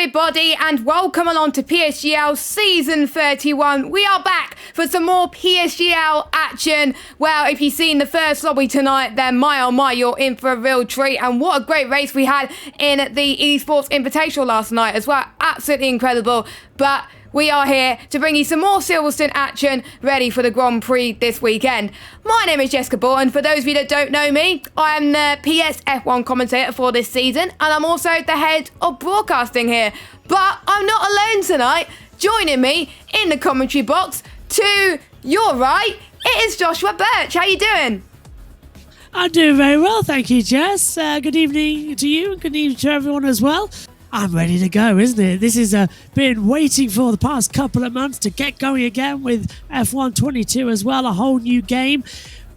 everybody, and welcome along to PSGL Season 31. We are back for some more PSGL action. Well, if you've seen the first lobby tonight, then my oh my, you're in for a real treat. And what a great race we had in the Esports Invitational last night as well. Absolutely incredible. But we are here to bring you some more Silverstone action ready for the Grand Prix this weekend. My name is Jessica Borton. For those of you that don't know me, I am the PS F1 commentator for this season, and I'm also the head of broadcasting here. But I'm not alone tonight. Joining me in the commentary box to your right, it is Joshua Birch. How you doing? I'm doing very well, thank you, Jess. Good evening to you, and good evening to everyone as well. I'm ready to go, isn't it? This has been waiting for the past couple of months to get going again with F1 22 as well. A whole new game,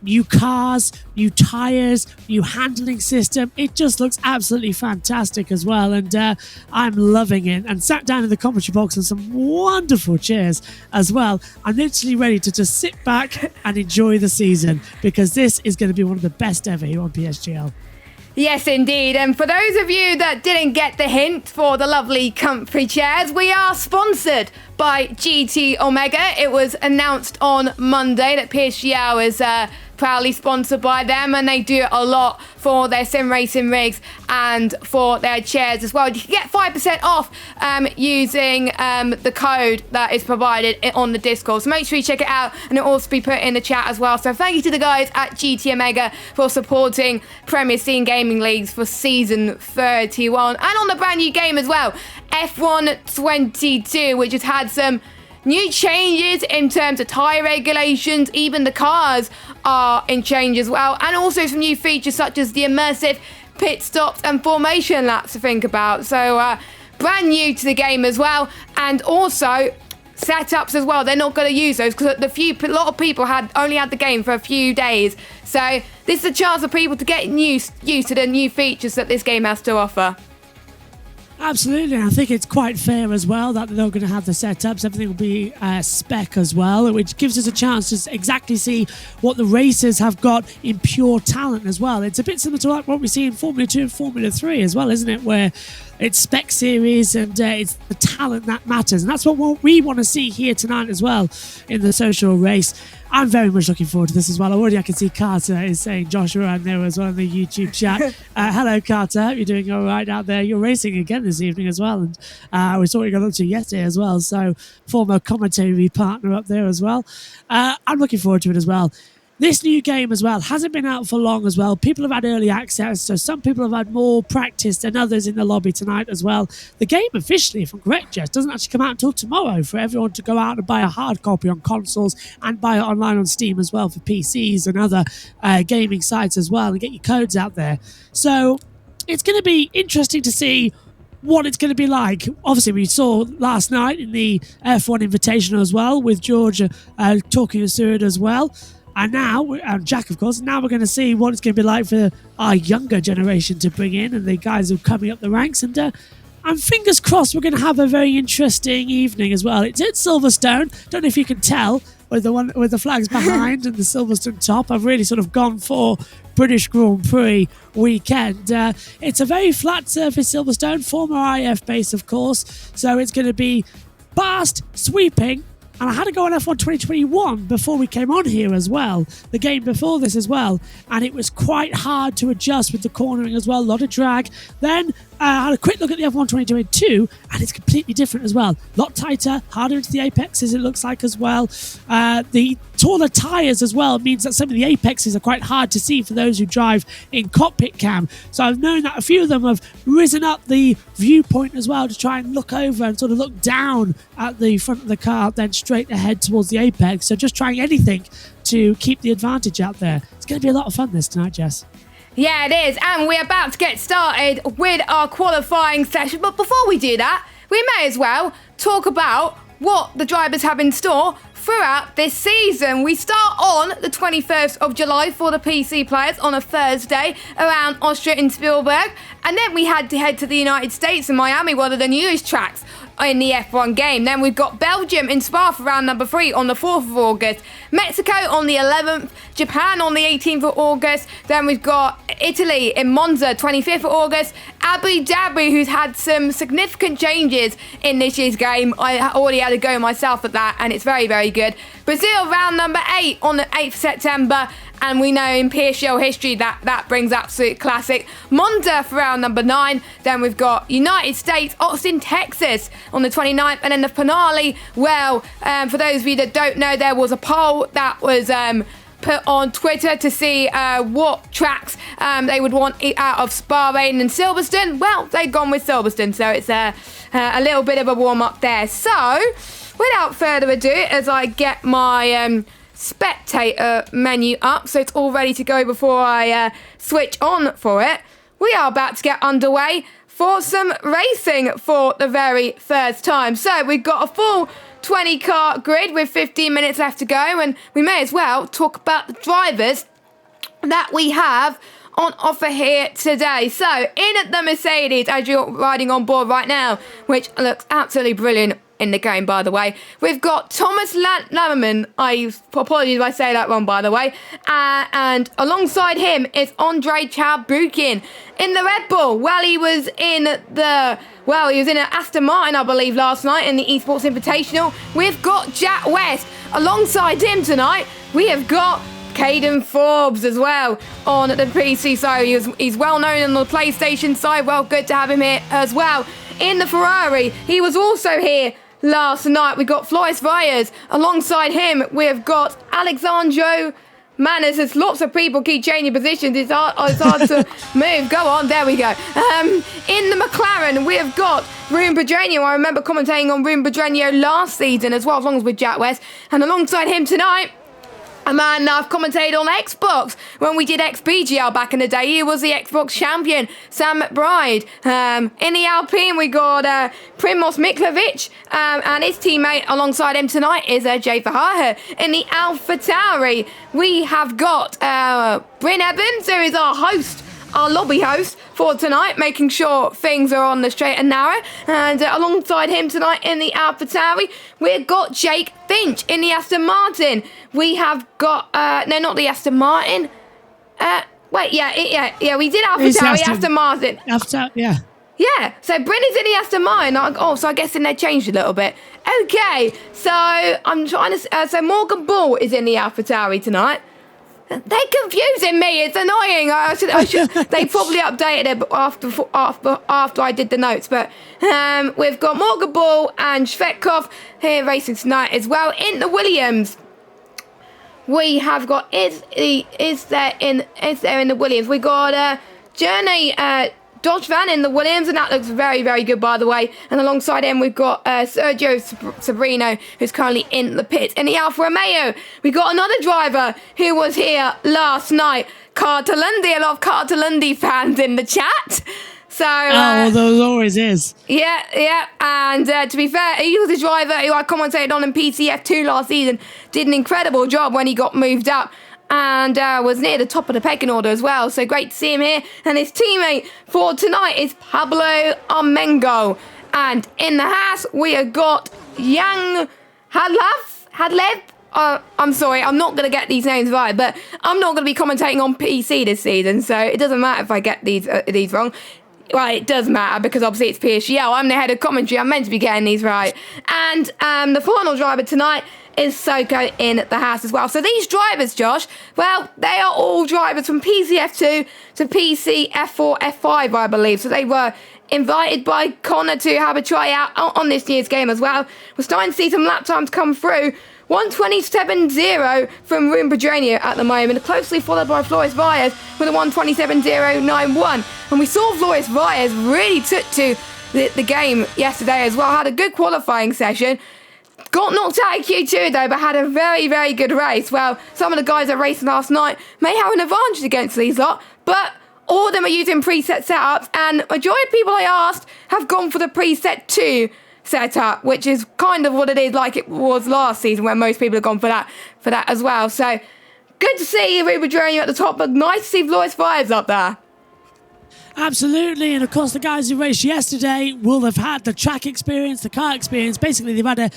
new cars, new tyres, new handling system. It just looks absolutely fantastic as well, and I'm loving it. And sat down in the commentary box and some wonderful cheers as well. I'm literally ready to just sit back and enjoy the season, because this is going to be one of the best ever here on PSGL. Yes, indeed. And for those of you that didn't get the hint for the lovely comfy chairs, we are sponsored by GT Omega. It was announced on Monday that PSGL is proudly sponsored by them, and they do a lot for their sim racing rigs and for their chairs as well. You can get 5% off using the code that is provided on the Discord. So make sure you check it out, and it'll also be put in the chat as well. So thank you to the guys at GT Omega for supporting Premier Scene Gaming Leagues for Season 31. And on the brand new game as well, F1 22, which has had some new changes in terms of tyre regulations. Even the cars are in change as well, and also some new features such as the immersive pit stops and formation laps to think about. So brand new to the game as well, and also setups as well. They're not going to use those because a lot of people only had the game for a few days. So this is a chance for people to get used to the new features that this game has to offer. Absolutely, I think it's quite fair as well that they're going to have the setups. Everything will be spec as well, which gives us a chance to exactly see what the racers have got in pure talent as well. It's a bit similar to like what we see in Formula 2 and Formula 3 as well, isn't it? Where it's spec series and it's the talent that matters. And that's what we want to see here tonight as well in the social race. I'm very much looking forward to this as well. Already I can see Carter is saying Joshua and there as well in the YouTube chat. Hello, Carter. Hope you're doing all right out there. You're racing again this evening as well. And we saw what you got up to yesterday as well. So former commentary partner up there as well. I'm looking forward to it as well. This new game as well hasn't been out for long as well. People have had early access, so some people have had more practice than others in the lobby tonight as well. The game officially, if I'm correct, Jess, doesn't actually come out until tomorrow for everyone to go out and buy a hard copy on consoles and buy it online on Steam as well for PCs and other gaming sites as well, and get your codes out there. So it's going to be interesting to see what it's going to be like. Obviously, we saw last night in the F1 Invitational as well with George talking us through it as well. And now, Jack, of course, now we're going to see what it's going to be like for our younger generation to bring in and the guys who are coming up the ranks. And fingers crossed, we're going to have a very interesting evening as well. It's at Silverstone. Don't know if you can tell with the flags behind and the Silverstone top. I've really sort of gone for British Grand Prix weekend. It's a very flat surface Silverstone, former IF base, of course. So it's going to be fast, sweeping. And I had to go on F1 2021 before we came on here as well, the game before this as well, and it was quite hard to adjust with the cornering as well, a lot of drag. Then I had a quick look at the F1 2022, and it's completely different as well. A lot tighter, harder into the apexes, it looks like as well. The taller tyres as well means that some of the apexes are quite hard to see for those who drive in cockpit cam. So I've known that a few of them have risen up the viewpoint as well to try and look over and sort of look down at the front of the car, then straight ahead towards the apex. So just trying anything to keep the advantage out there. It's going to be a lot of fun this tonight, Jess. Yeah, it is. And we're about to get started with our qualifying session. But before we do that, we may as well talk about what the drivers have in store throughout this season. We start on the 21st of July for the PC players on a Thursday around Austria in Spielberg. And then we had to head to the United States and Miami, one of the newest tracks in the F1 game. Then we've got Belgium in Spa for round number 3 on the 4th of August. Mexico on the 11th. Japan on the 18th of August. Then we've got Italy in Monza, 25th of August. Abu Dhabi, who's had some significant changes in this year's game. I already had a go myself at that, and it's very, very good. Brazil, round number 8 on the 8th of September. And we know in PSGL history that brings absolute classic. Monza for round number 9. Then we've got United States, Austin, Texas on the 29th. And then the finale, well, for those of you that don't know, there was a poll that was put on Twitter to see what tracks they would want out of Bahrain and Silverstone. Well, they've gone with Silverstone, so it's a little bit of a warm-up there. So, without further ado, as I get my spectator menu up, so it's all ready to go before I switch on for it, we are about to get underway for some racing for the very first time. So we've got a full 20 car grid with 15 minutes left to go, and we may as well talk about the drivers that we have on offer here today. So in the Mercedes, as you're riding on board right now, which looks absolutely brilliant in the game, by the way, we've got Thomas Lammerman. I apologize if I say that wrong, by the way. And alongside him is Andre Chaubukin in the Red Bull. Well, he was in an Aston Martin, I believe, last night in the Esports Invitational. We've got Jack West alongside him tonight. We have got Caden Forbes as well on the PC side. He's well known on the PlayStation side. Well, good to have him here as well. In the Ferrari, he was also here last night. We got Floris Vyers. Alongside him, we've got Alexandro Manis. There's lots of people keep changing positions. It's hard to move. Go on, there we go. In the McLaren, we've got Ruben Pedreño. I remember commentating on Ruben Pedreño last season as well, as long as with Jack West. And alongside him tonight, a man I've commentated on Xbox when we did XBGL back in the day. He was the Xbox champion, Sam McBride. In the Alpine, we got Primoz Miklovic, and his teammate alongside him tonight is Jay Verhaar. In the AlphaTauri, we have got Bryn Evans, who is our host, our lobby host for tonight, making sure things are on the straight and narrow. And alongside him tonight in the AlphaTauri, we've got Jake Finch in the Aston Martin. We have got, no, not the Aston Martin. We did AlphaTauri, Aston Martin. Yeah, so Bryn is in the Aston Martin. So I guess then they changed a little bit. Okay, so I'm trying to, so Morgan Bull is in the AlphaTauri tonight. They're confusing me. It's annoying. I should. They probably updated it after I did the notes. But we've got Morgan Bull and Svetkov here racing tonight as well. In the Williams, we have got is there in the Williams. We got Journey Dodge van in the Williams, and that looks very, very good, by the way. And alongside him, we've got Sergio Sabrino, who's currently in the pit. In the Alfa Romeo, we got another driver who was here last night, Carter Lundy. A lot of Carter Lundy fans in the chat. So, there always is. Yeah. And to be fair, he was a driver who I commentated on in PCF2 last season. Did an incredible job when he got moved up. And was near the top of the pecking order as well. So great to see him here. And his teammate for tonight is Pablo Armengo. And in the Haas, we have got Yang Hadlev. I'm sorry, I'm not going to get these names right, but I'm not going to be commentating on PC this season, so it doesn't matter if I get these wrong. Well, it does matter because obviously it's PSGL. I'm the head of commentary. I'm meant to be getting these right. And the final driver tonight is Soko in the Haas as well. So these drivers, Josh, well, they are all drivers from PCF2 to PCF4, F5, I believe. So they were invited by Connor to have a tryout on this year's game as well. We're starting to see some lap times come through. 127.0 from Ruben Pedreño at the moment, closely followed by Floris Vyers with a 127.091. And we saw Floris Vyers really took to the game yesterday as well. Had a good qualifying session. Got knocked out in Q2 though, but had a very, very good race. Well, some of the guys that raced last night may have an advantage against these lot, but all of them are using preset setups, and majority of people I asked have gone for the preset 2 setup, which is kind of what it is like it was last season, where most people have gone for that as well. So good to see Ruben Pedreño at the top, but nice to see Floris Vyers up there. Absolutely, and of course the guys who raced yesterday will have had the track experience, the car experience. Basically, they've had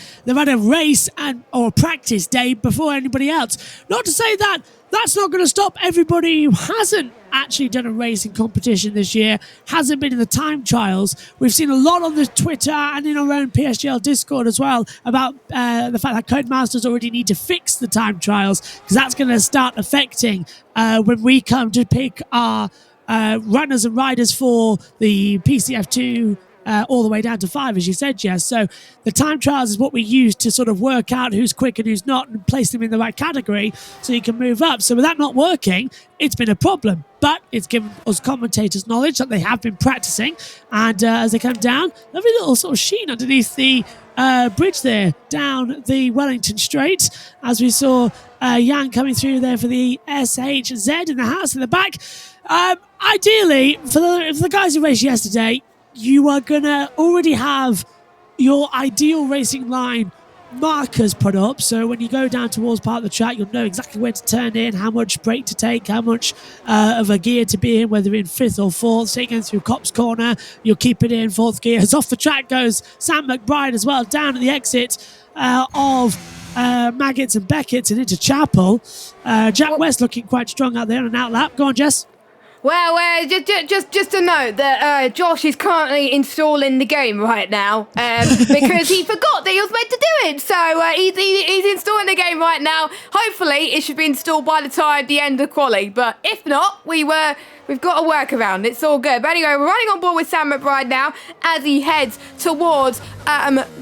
a race or practice day before anybody else. Not to say that that's not going to stop everybody who hasn't actually done a racing competition this year, hasn't been in the time trials. We've seen a lot on the Twitter and in our own PSGL Discord as well about the fact that Codemasters already need to fix the time trials, because that's going to start affecting when we come to pick our runners and riders for the PCF2 all the way down to 5, as you said, Jess. So the time trials is what we use to sort of work out who's quick and who's not and place them in the right category so you can move up. So with that not working, it's been a problem. But it's given us commentators knowledge that they have been practicing. And as they come down, lovely little sort of sheen underneath the bridge there down the Wellington Strait, as we saw Jan coming through there for the SHZ in the house in the back. Ideally, for the guys who raced yesterday, you are going to already have your ideal racing line markers put up. So when you go down towards part of the track, you'll know exactly where to turn in, how much brake to take, how much of a gear to be in, whether in 5th or 4th. So you're going through Copse Corner, you'll keep it in 4th gear. As off the track goes Sam McBride as well, down at the exit of Maggots and Beckett's and into Chapel. Jack West looking quite strong out there on an outlap. Go on, Jess. Well, just to note that Josh is currently installing the game right now because he forgot that he was meant to do it. So he's installing the game right now. Hopefully, it should be installed by the time the end of quali. But if not, we've got a workaround. It's all good. But anyway, we're running on board with Sam McBride now as he heads towards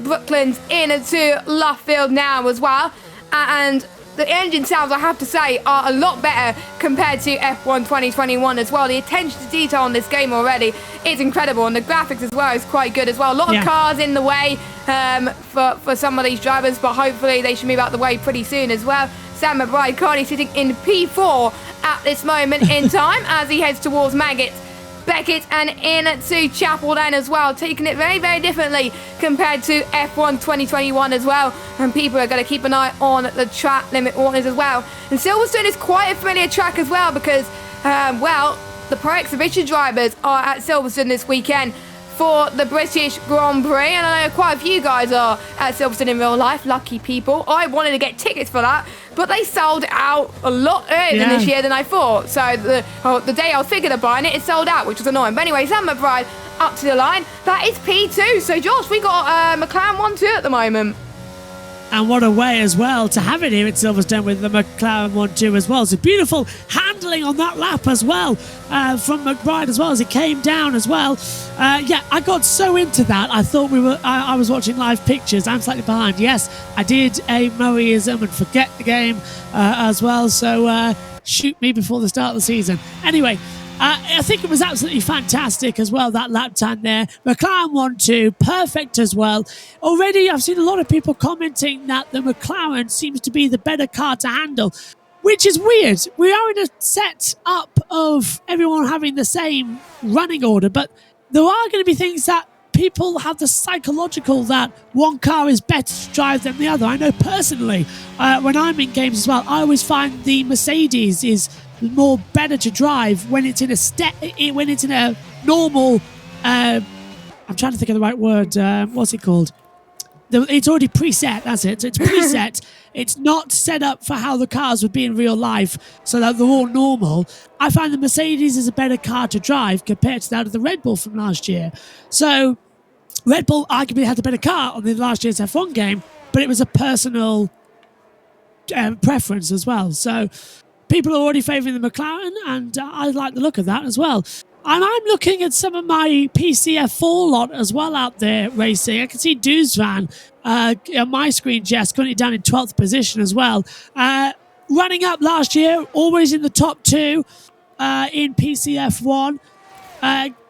Brooklands into Luffield now as well. And the engine sounds, I have to say, are a lot better compared to F1 2021 as well. The attention to detail on this game already is incredible, and the graphics as well is quite good as well. A lot of cars in the way for some of these drivers, but hopefully they should move out the way pretty soon as well. Sam McBride currently sitting in P4 at this moment in time as he heads towards Maggots, Beckett and into Chapel then as well, taking it very, very differently compared to F1 2021 as well. And people are going to keep an eye on the track limit warnings as well. And Silverstone is quite a familiar track as well because, the Pro Exhibition drivers are at Silverstone this weekend for the British Grand Prix, and I know quite a few guys are at Silverstone in real life, lucky people. I wanted to get tickets for that, but they sold out a lot earlier this year than I thought. So the day I was thinking of buying it sold out, which was annoying. But anyway, Sam McBride up to the line. That is P2. So Josh, we got McLaren 1-2 at the moment. And what a way as well to have it here at Silverstone with the McLaren 1-2 as well. So beautiful handling on that lap as well from McBride as well as he came down as well. I got so into that. I thought I was watching live pictures. I'm slightly behind. Yes, I did a Moeism and forget the game as well. So shoot me before the start of the season. Anyway, I think it was absolutely fantastic as well, that lap time there. McLaren 1-2, perfect as well. Already, I've seen a lot of people commenting that the McLaren seems to be the better car to handle, which is weird. We are in a set up of everyone having the same running order, but there are going to be things that people have the psychological that one car is better to drive than the other. I know personally, when I'm in games as well, I always find the Mercedes is more better to drive when it's in a normal I'm trying to think of the right word, what's it called? It's already preset, that's it. So it's preset. It's not set up for how the cars would be in real life so that they're all normal. I find the Mercedes is a better car to drive compared to that of the Red Bull from last year. So Red Bull arguably had a better car on the last year's F1 game, but it was a personal preference as well. So people are already favouring the McLaren, and I like the look of that as well. And I'm looking at some of my PCF4 lot as well out there racing. I can see Duzvan on my screen, Jess, currently down in 12th position as well. Running up last year, always in the top 2 in PCF1.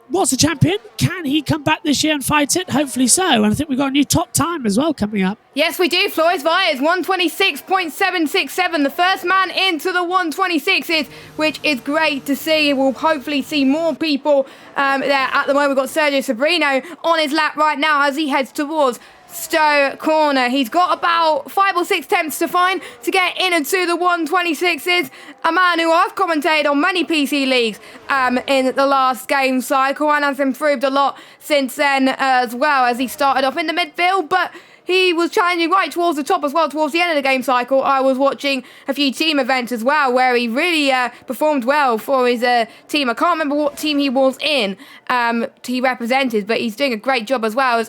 Was the champion. Can he come back this year and fight it? Hopefully so. And I think we've got a new top time as well coming up. Yes, we do. Flores Valles, 126.767. The first man into the 126s, which is great to see. We'll hopefully see more people there. At the moment, we've got Sergio Sobrino on his lap right now as he heads towards Stowe corner. He's got about 5 or 6 tenths to find to get in into the 126s. A man who I've commentated on many PC leagues in the last game cycle and has improved a lot since then as well, as he started off in the midfield, but he was challenging right towards the top as well, towards the end of the game cycle. I was watching a few team events as well, where he really performed well for his team. I can't remember what team he was in, he represented, but he's doing a great job as well.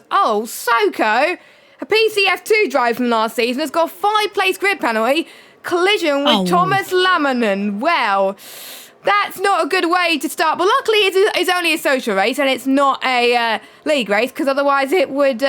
Soko, a PCF2 drive from last season, has got a 5-place grid penalty, collision with Thomas Lamanen. Well, that's not a good way to start, but luckily it's only a social race and it's not a league race, because otherwise it would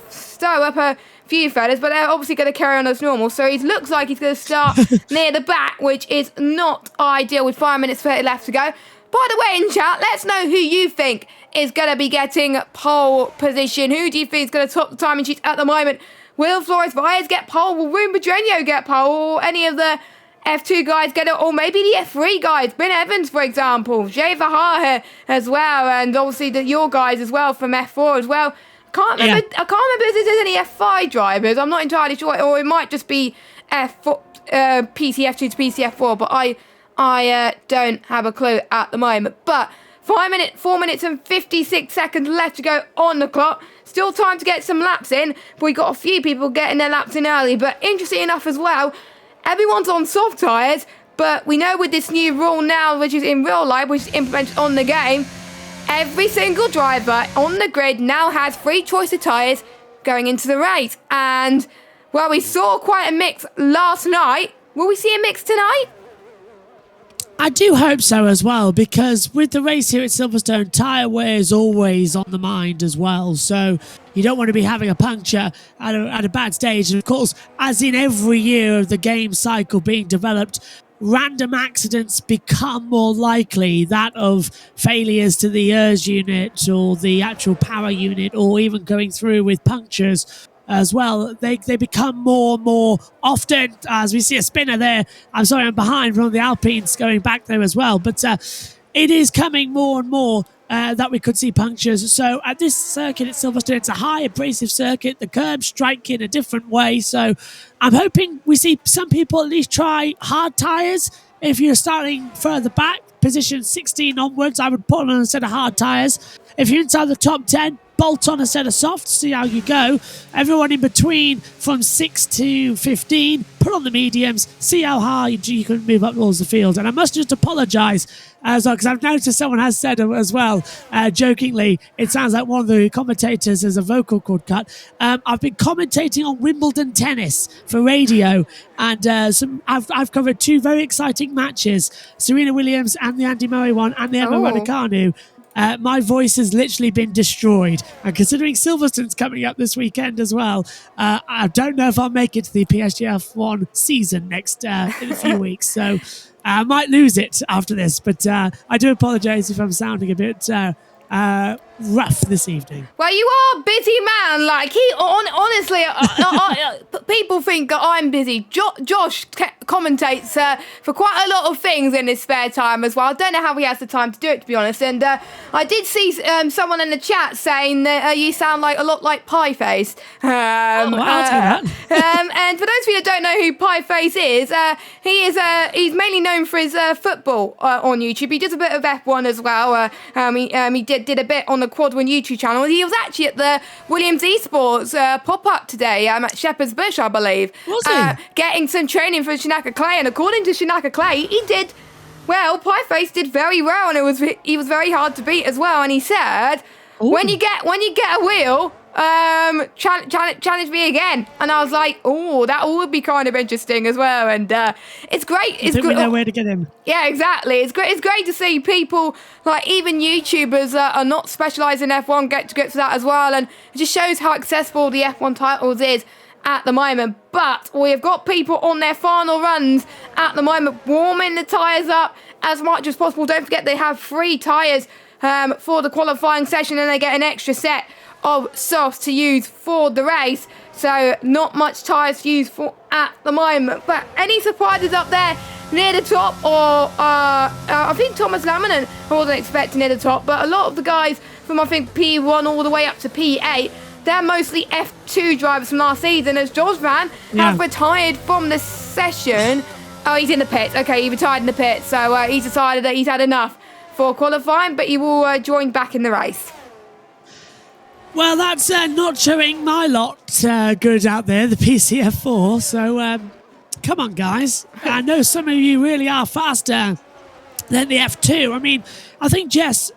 stir up a few fellas, but they're obviously going to carry on as normal. So he looks like he's going to start near the back, which is not ideal with 5 minutes 30 left to go. By the way, in chat, let's know who you think is going to be getting pole position. Who do you think is going to top the timing sheets at the moment? Will Flores Baez get pole? Will Rune Bedreño get pole? Or any of the F2 guys get it? Or maybe the F3 guys? Ben Evans, for example. Jay Verhaar as well. And obviously your guys as well from F4 as well. I can't remember if there's any F5 drivers. I'm not entirely sure, or it might just be F4, PCF2 to PCF4, but I don't have a clue at the moment. But 4 minutes and 56 seconds left to go on the clock. Still time to get some laps in, but we got a few people getting their laps in early. But interesting enough as well, everyone's on soft tyres, but we know with this new rule now, which is in real life, which is implemented on the game, every single driver on the grid now has free choice of tyres going into the race. And, well, we saw quite a mix last night. Will we see a mix tonight? I do hope so as well, because with the race here at Silverstone, tyre wear is always on the mind as well. So you don't want to be having a puncture at a bad stage. And, of course, as in every year of the game cycle being developed, random accidents become more likely, that of failures to the ERS unit or the actual power unit, or even going through with punctures as well. They become more and more often, as we see a spinner there. I'm sorry, I'm behind from the Alpines going back there as well. But it is coming more and more that we could see punctures. So at this circuit at Silverstone, it's a high abrasive circuit. The curbs strike in a different way. So I'm hoping we see some people at least try hard tyres. If you're starting further back, position 16 onwards, I would put on a set of hard tyres. If you're inside the top 10, bolt on a set of softs, see how you go. Everyone in between from 6 to 15, put on the mediums, see how high you can move up towards the field. And I must just apologise as well, because I've noticed someone has said as well, jokingly, it sounds like one of the commentators has a vocal cord cut. I've been commentating on Wimbledon tennis for radio, and I've covered 2 very exciting matches, Serena Williams and the Andy Murray one, and the Emma Raducanu. My voice has literally been destroyed. And considering Silverstone's coming up this weekend as well, I don't know if I'll make it to the PSGL 1 season next in a few weeks. So I might lose it after this. But I do apologise if I'm sounding a bit rough this evening. Well, you are a busy man. Like, honestly, people think that I'm busy. Josh commentates for quite a lot of things in his spare time as well. I don't know how he has the time to do it, to be honest. And I did see someone in the chat saying that you sound a lot like Pieface. I'll take that. And for those of you that don't know who Pieface is, he's mainly known for his football on YouTube. He does a bit of F1 as well. He did a bit on the Quad1 YouTube channel. He was actually at the Williams Esports pop-up today at Shepherd's Bush, I believe. Was he? Getting some training for Shinaka Clay, and according to Shinaka Clay, he did well. Pieface did very well, and he was very hard to beat as well. And he said, when you get a wheel, challenge me again. And I was like, that would be kind of interesting as well. And it's great. It's great. We know where to get him. Yeah, exactly. It's great. It's great to see people, like even YouTubers are not specialised in F1 get to that as well. And it just shows how accessible the F1 titles is at the moment. But we have got people on their final runs at the moment, warming the tyres up as much as possible. Don't forget they have 3 tyres for the qualifying session, and they get an extra set of softs to use for the race. So not much tyres to use for at the moment. But any surprises up there near the top? Or I think Thomas Lamanen I wasn't expecting near the top, but a lot of the guys from I think P1 all the way up to P8, they're mostly F2 F2 drivers from last season, as Josvan have retired from the session. Oh, he's in the pits. Okay, he retired in the pits, so he's decided that he's had enough for qualifying, but he will join back in the race. Well, that's not showing my lot good out there, the PCF4. So, come on, guys. I know some of you really are faster than the F2. I mean, I think, Jess,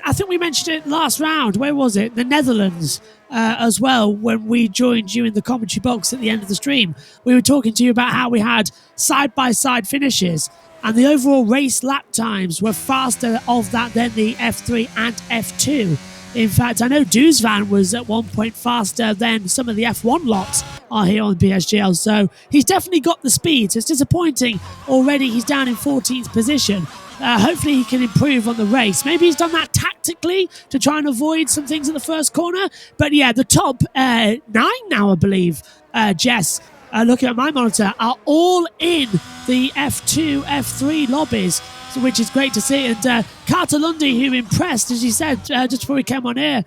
I think we mentioned it last round. Where was it? The Netherlands as well, when we joined you in the commentary box at the end of the stream. We were talking to you about how we had side-by-side finishes, and the overall race lap times were faster of that than the F3 and F2. In fact, I know Duzvan was at one point faster than some of the F1 lots are here on PSGL, so he's definitely got the speed. So it's disappointing already he's down in 14th position. Hopefully he can improve on the race. Maybe he's done that tactically to try and avoid some things in the first corner. But yeah, the top 9 now, I believe, Jess, looking at my monitor, are all in the F2, F3 lobbies, which is great to see. And Carter Lundy, who impressed, as you said, just before we came on air,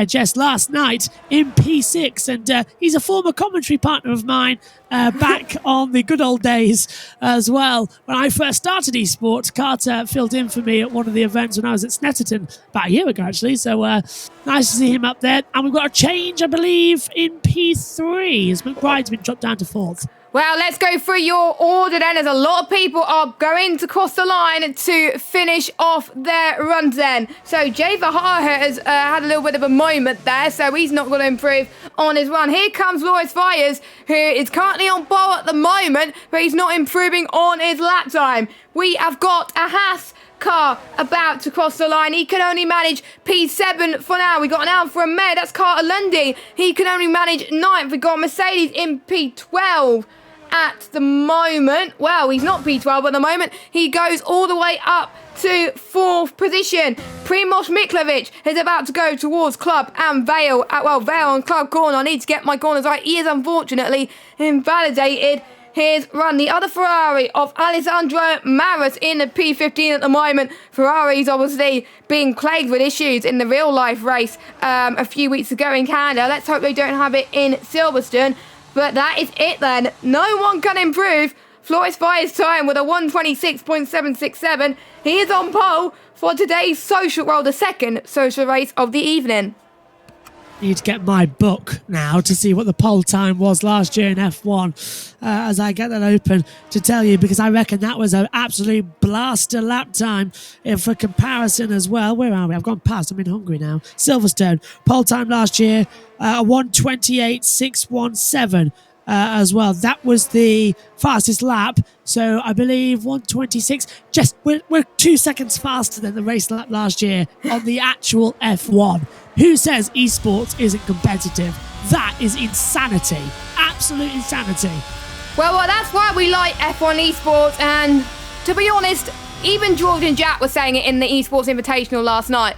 Jess, last night in P6. And he's a former commentary partner of mine back on the good old days as well. When I first started esports, Carter filled in for me at one of the events when I was at Snetterton about a year ago, actually. So nice to see him up there. And we've got a change, I believe, in P3, as McBride's been dropped down to 4th. Well, let's go through your order then, as a lot of people are going to cross the line to finish off their runs then. So Jay Verhaar has had a little bit of a moment there, so he's not going to improve on his run. Here comes Loris Fires, who is currently on pole at the moment, but he's not improving on his lap time. We have got a Haas car about to cross the line. He can only manage P7 for now. We got an Alfa Romeo, that's Carter Lundy. He can only manage 9th. We got Mercedes in P12 at the moment. Well, he's not P12 at the moment. He goes all the way up to 4th position. Primoz Miklovic is about to go towards Club and Vale. Vale and Club corner. I need to get my corners right. He is unfortunately invalidated his run. The other Ferrari of Alessandro Maras in the P15 at the moment. Ferrari's obviously being plagued with issues in the real life race a few weeks ago in Canada. Let's hope they don't have it in Silverstone. But that is it then. No one can improve Floris Fire's time with a 126.767. He is on pole for today's the second social race of the evening. Need to get my book now to see what the pole time was last year in F1 as I get that open to tell you, because I reckon that was an absolute blaster lap time for comparison as well. Where are we? I've gone past. I'm in Hungary now. Silverstone. Pole time last year, 1:28.617. As well. That was the fastest lap. So I believe 1:26. Just we're 2 seconds faster than the race lap last year on the actual F1. Who says esports isn't competitive? That is insanity. Absolute insanity. Well, that's why we like F1 esports. And to be honest, even George and Jack were saying it in the esports invitational last night.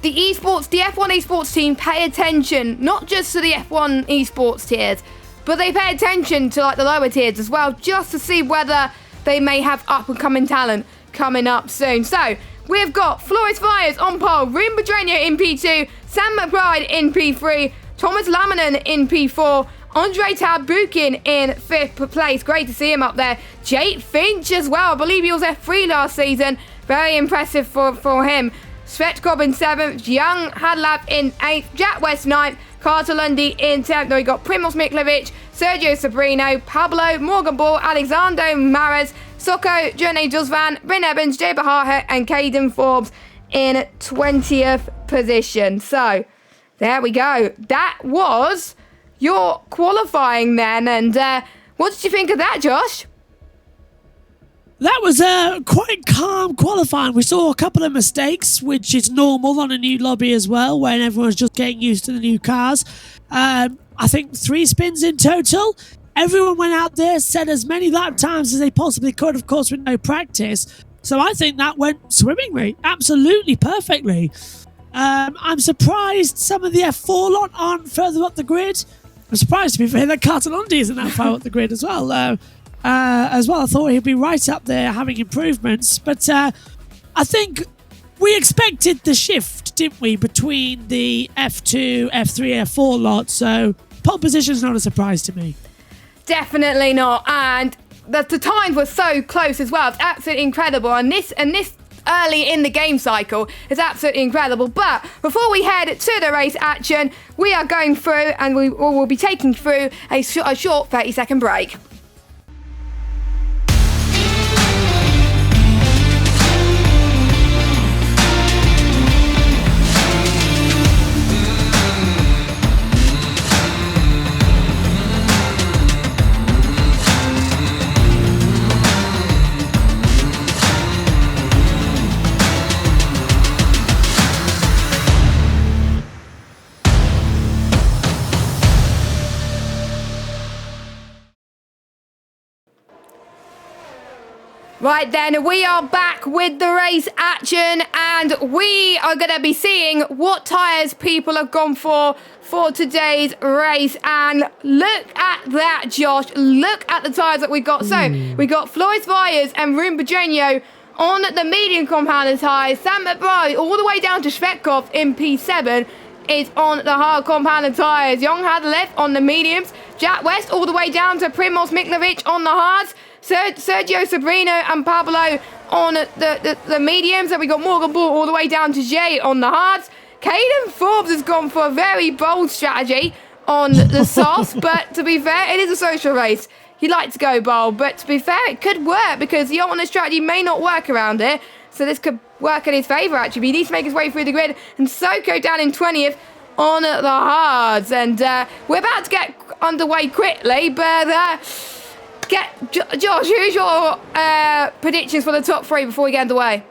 The F1 esports team pay attention not just to the F1 esports tiers, but they pay attention to like the lower tiers as well, just to see whether they may have up-and-coming talent coming up soon. So we've got Floris Fires on pole, Ruben Pedreño in P2, Sam McBride in P3, Thomas Laminen in P4, Andre Tabukin in 5th place. Great to see him up there. Jake Finch as well. I believe he was F3 last season. Very impressive for him. Svetkov in 7th, Young Hadlab in 8th, Jack West 9th, Carter Lundy in 10th. Then we got Primoz Miklovic, Sergio Sabrino, Pablo Morgan Ball, Alexander Maras, Soko, Journey Josvan, Bryn Evans, Jay Bahar, and Caden Forbes in 20th position. So there we go. That was your qualifying then. And what did you think of that, Josh? That was quite calm qualifying. We saw a couple of mistakes, which is normal on a new lobby as well, when everyone's just getting used to the new cars. I think 3 spins in total. Everyone went out there, set as many lap times as they possibly could, of course, with no practice. So I think that went swimmingly, absolutely perfectly. I'm surprised some of the F4 lot aren't further up the grid. I'm surprised, to be fair, that Carter Lundy isn't that far up the grid as well. I thought he'd be right up there having improvements. But I think we expected the shift, didn't we, between the F2, F3, F4 lot. So pole position is not a surprise to me. Definitely not. And the times were so close as well. It's absolutely incredible. And this early in the game cycle is absolutely incredible. But before we head to the race action, we are going through and we will be taking through a short 30-second break. Right then, we are back with the race action, and we are going to be seeing what tyres people have gone for today's race. And look at that, Josh. Look at the tyres that we got. So, we got Flores Valles and Rune Pedreño on the medium compounded tyres. Sam McBride all the way down to Svetkov in P7 is on the hard compounded tyres. Young had left on the mediums. Jack West all the way down to Primoz Miklovic on the hards. Sergio Sobrino and Pablo on the mediums. And we got Morgan Ball all the way down to Jay on the hards. Caden Forbes has gone for a very bold strategy on the softs. But to be fair, it is a social race. He'd like to go bold. But to be fair, it could work because the alternate strategy may not work around it. So this could work in his favour, actually. But he needs to make his way through the grid. And Soko down in 20th on the hards. And we're about to get underway quickly. But... Josh, who's your predictions for the top three before we get underway?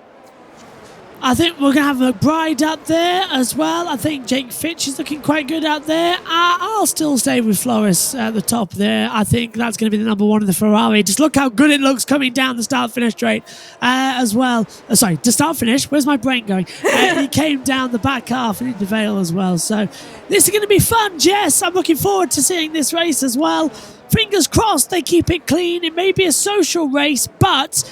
I think we're going to have McBride up there as well. I think Jake Fitch is looking quite good out there. I'll still stay with Flores at the top there. I think that's going to be the number one in the Ferrari. Just look how good it looks coming down the start-finish straight as well. Sorry, the start-finish. Where's my brain going? He came down the back half and into Vale as well. So this is going to be fun, Jess. I'm looking forward to seeing this race as well. Fingers crossed they keep it clean. It may be a social race, but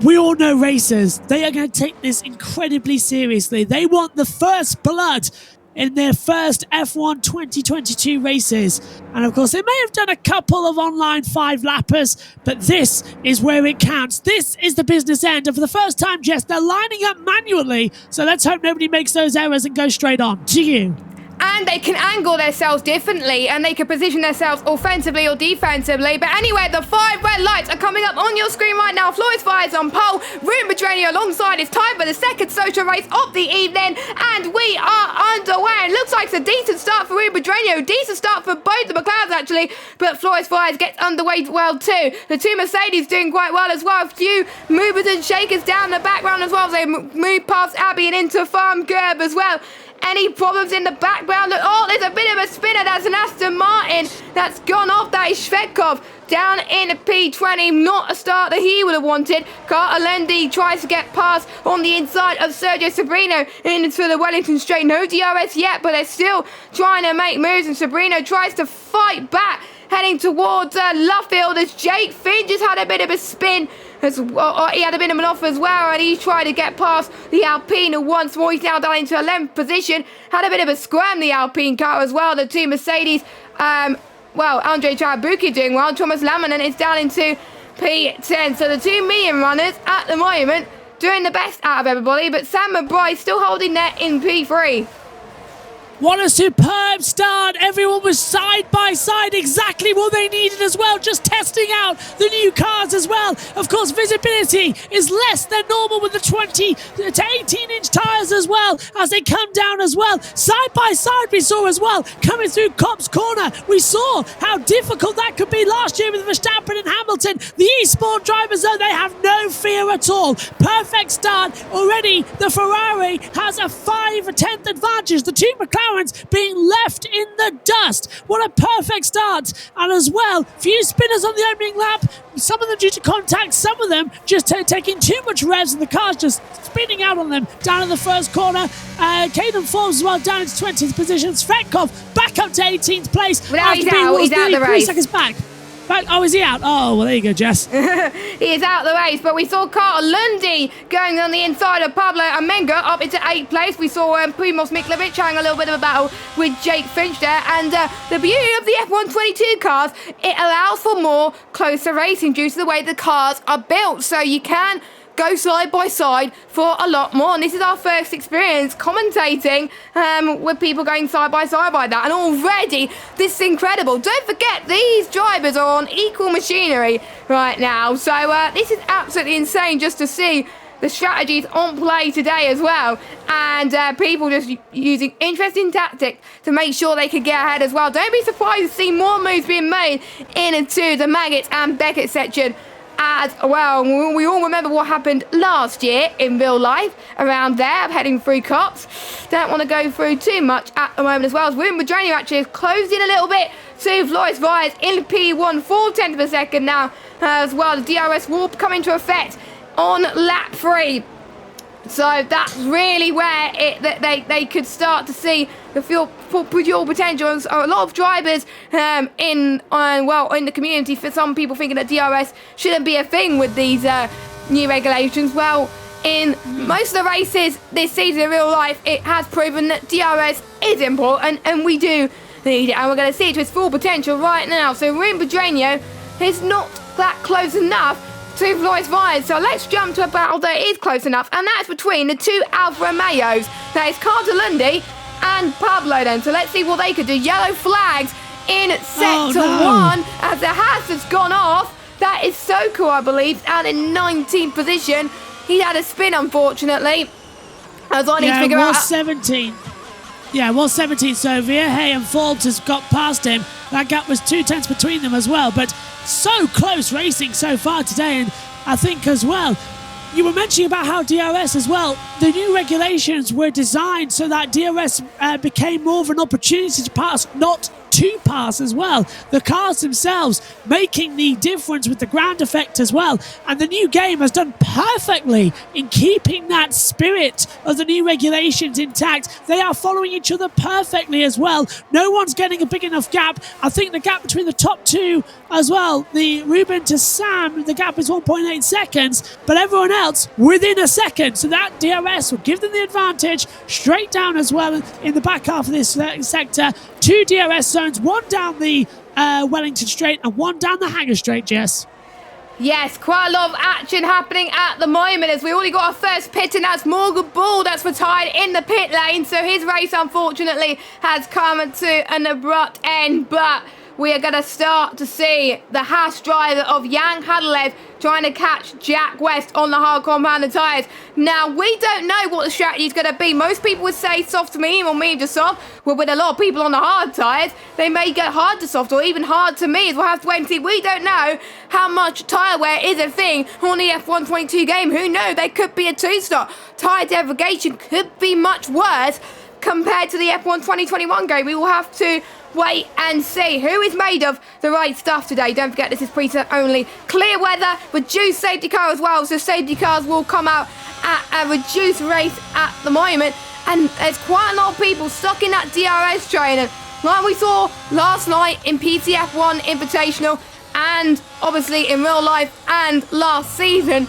we all know racers. They are going to take this incredibly seriously. They want the first blood in their first F1 2022 races. And of course, they may have done a couple of online 5-lappers, but this is where it counts. This is the business end. And for the first time, Jess, they're lining up manually. So let's hope nobody makes those errors and goes straight on. To you. And they can angle themselves differently, and they can position themselves offensively or defensively. But anyway, the 5 red lights are coming up on your screen right now. Flores Valles on pole, Rune Pedreño alongside. It's time for the second social race of the evening, and we are underway. It looks like it's a decent start for Rune Pedreño, decent start for both the McLarens actually, but Flores Valles gets underway well too. The two Mercedes doing quite well as well. A few movers and shakers down the background as well as they move past Abbey and into Farm Gerb as well. Any problems in the background? Oh, there's a bit of a spinner. That's an Aston Martin that's gone off. That is Svetkov down in P20. Not a start that he would have wanted. Carter Lendy tries to get past on the inside of Sergio Sobrino into the Wellington Straight. No DRS yet, but they're still trying to make moves, and Sobrino tries to fight back, heading towards Luffield as Jake Finn just had a bit of a spin. He had a bit of an off as well, and he tried to get past the Alpine once more. He's now down into 11th position. Had a bit of a squirm, the Alpine car as well. The two Mercedes, Andre Chabuki doing well. Thomas Laminen is down into P10. So the two medium runners at the moment doing the best out of everybody, but Sam McBride still holding there in P3. What a superb start. Everyone was side by side, exactly what they needed as well, just testing out the new cars as well. Of course, visibility is less than normal with the 20 to 18-inch tyres as well as they come down as well. Side by side we saw as well, coming through Cops Corner. We saw how difficult that could be last year with Verstappen and Hamilton. The eSport drivers, though, they have no fear at all. Perfect start. Already, the Ferrari has a 5/10 advantage. The two McLaren being left in the dust. What a perfect start. And as well, few spinners on the opening lap, some of them due to contact, some of them just taking too much revs and the car's just spinning out on them down in the first corner. Caden Forbes as well down into 20th position. Svetkov back up to 18th place. Well, he's out the race. 3 seconds back. Oh, is he out? Oh, well, there you go, Jess. He is out of the race, but we saw Carter Lundy going on the inside of Pablo Amenga up into 8th place. We saw Primoz Miklavic having a little bit of a battle with Jake Finch there. And the beauty of the F122 cars, it allows for more closer racing due to the way the cars are built. So you can go side by side for a lot more. And this is our first experience commentating with people going side by side by that. And already, this is incredible. Don't forget, these drivers are on equal machinery right now. So this is absolutely insane just to see the strategies on play today as well. And people just using interesting tactics to make sure they could get ahead as well. Don't be surprised to see more moves being made into the Maggots and Beckett section as well. We all remember what happened last year in real life around there, heading through Cops. Don't want to go through too much at the moment as well, as Wimbledon actually has closed in a little bit to Floris Vyers in P1, 4/10 of a second now as well. The DRS warp coming into effect on lap 3. So that's really where they could start to see the fuel potential. A lot of drivers in the community, for some people thinking that DRS shouldn't be a thing with these new regulations. Well, in most of the races this season in real life, it has proven that DRS is important, and we do need it, and we're going to see it to its full potential right now. So Ruben Pedreño is not that close enough to Floris Vyers. So let's jump to a battle that is close enough, and that's between the two Alfa Romeos. That is Carter Lundy and Pablo then. So let's see what they could do. Yellow flags in sector 1 as the Haas has gone off. That is Soko, I believe, out in 19th position. He had a spin, unfortunately. As I need to figure out. 17. Yeah, 17. So Vierge and Fault has got past him. That gap was 2/10 between them as well. But so close racing so far today. And I think as well, you were mentioning about how DRS as well, the new regulations were designed so that DRS became more of an opportunity to pass, not to pass as well. The cars themselves making the difference with the ground effect as well. And the new game has done perfectly in keeping that spirit of the new regulations intact. They are following each other perfectly as well. No one's getting a big enough gap. I think the gap between the top two as well, the Ruben to Sam, the gap is 1.8 seconds, but everyone else within a second. So that DRS will give them the advantage straight down as well in the back half of this sector. 2 DRS zones, one down the Wellington Straight and one down the Hanger Straight, Jess. Yes, quite a lot of action happening at the moment as we already got our first pit, and that's Morgan Ball that's retired in the pit lane. So his race, unfortunately, has come to an abrupt end, but we are going to start to see the Haas driver of Jan Hadalev trying to catch Jack West on the hard compounded tyres. Now, we don't know what the strategy is going to be. Most people would say soft to medium or medium to soft. Well, with a lot of people on the hard tyres, they may go hard to soft or even hard to medium. We'll have to wait and see. We don't know how much tyre wear is a thing on the F122 game. Who knows? They could be a two-star. Tyre degradation could be much worse compared to the F1 2021 game. We will have to wait and see who is made of the right stuff today. Don't forget, this is preset only. Clear weather, reduced safety car as well, so safety cars will come out at a reduced rate at the moment. And there's quite a lot of people stuck in that DRS train, and like we saw last night in PTF1 Invitational, and obviously in real life and last season,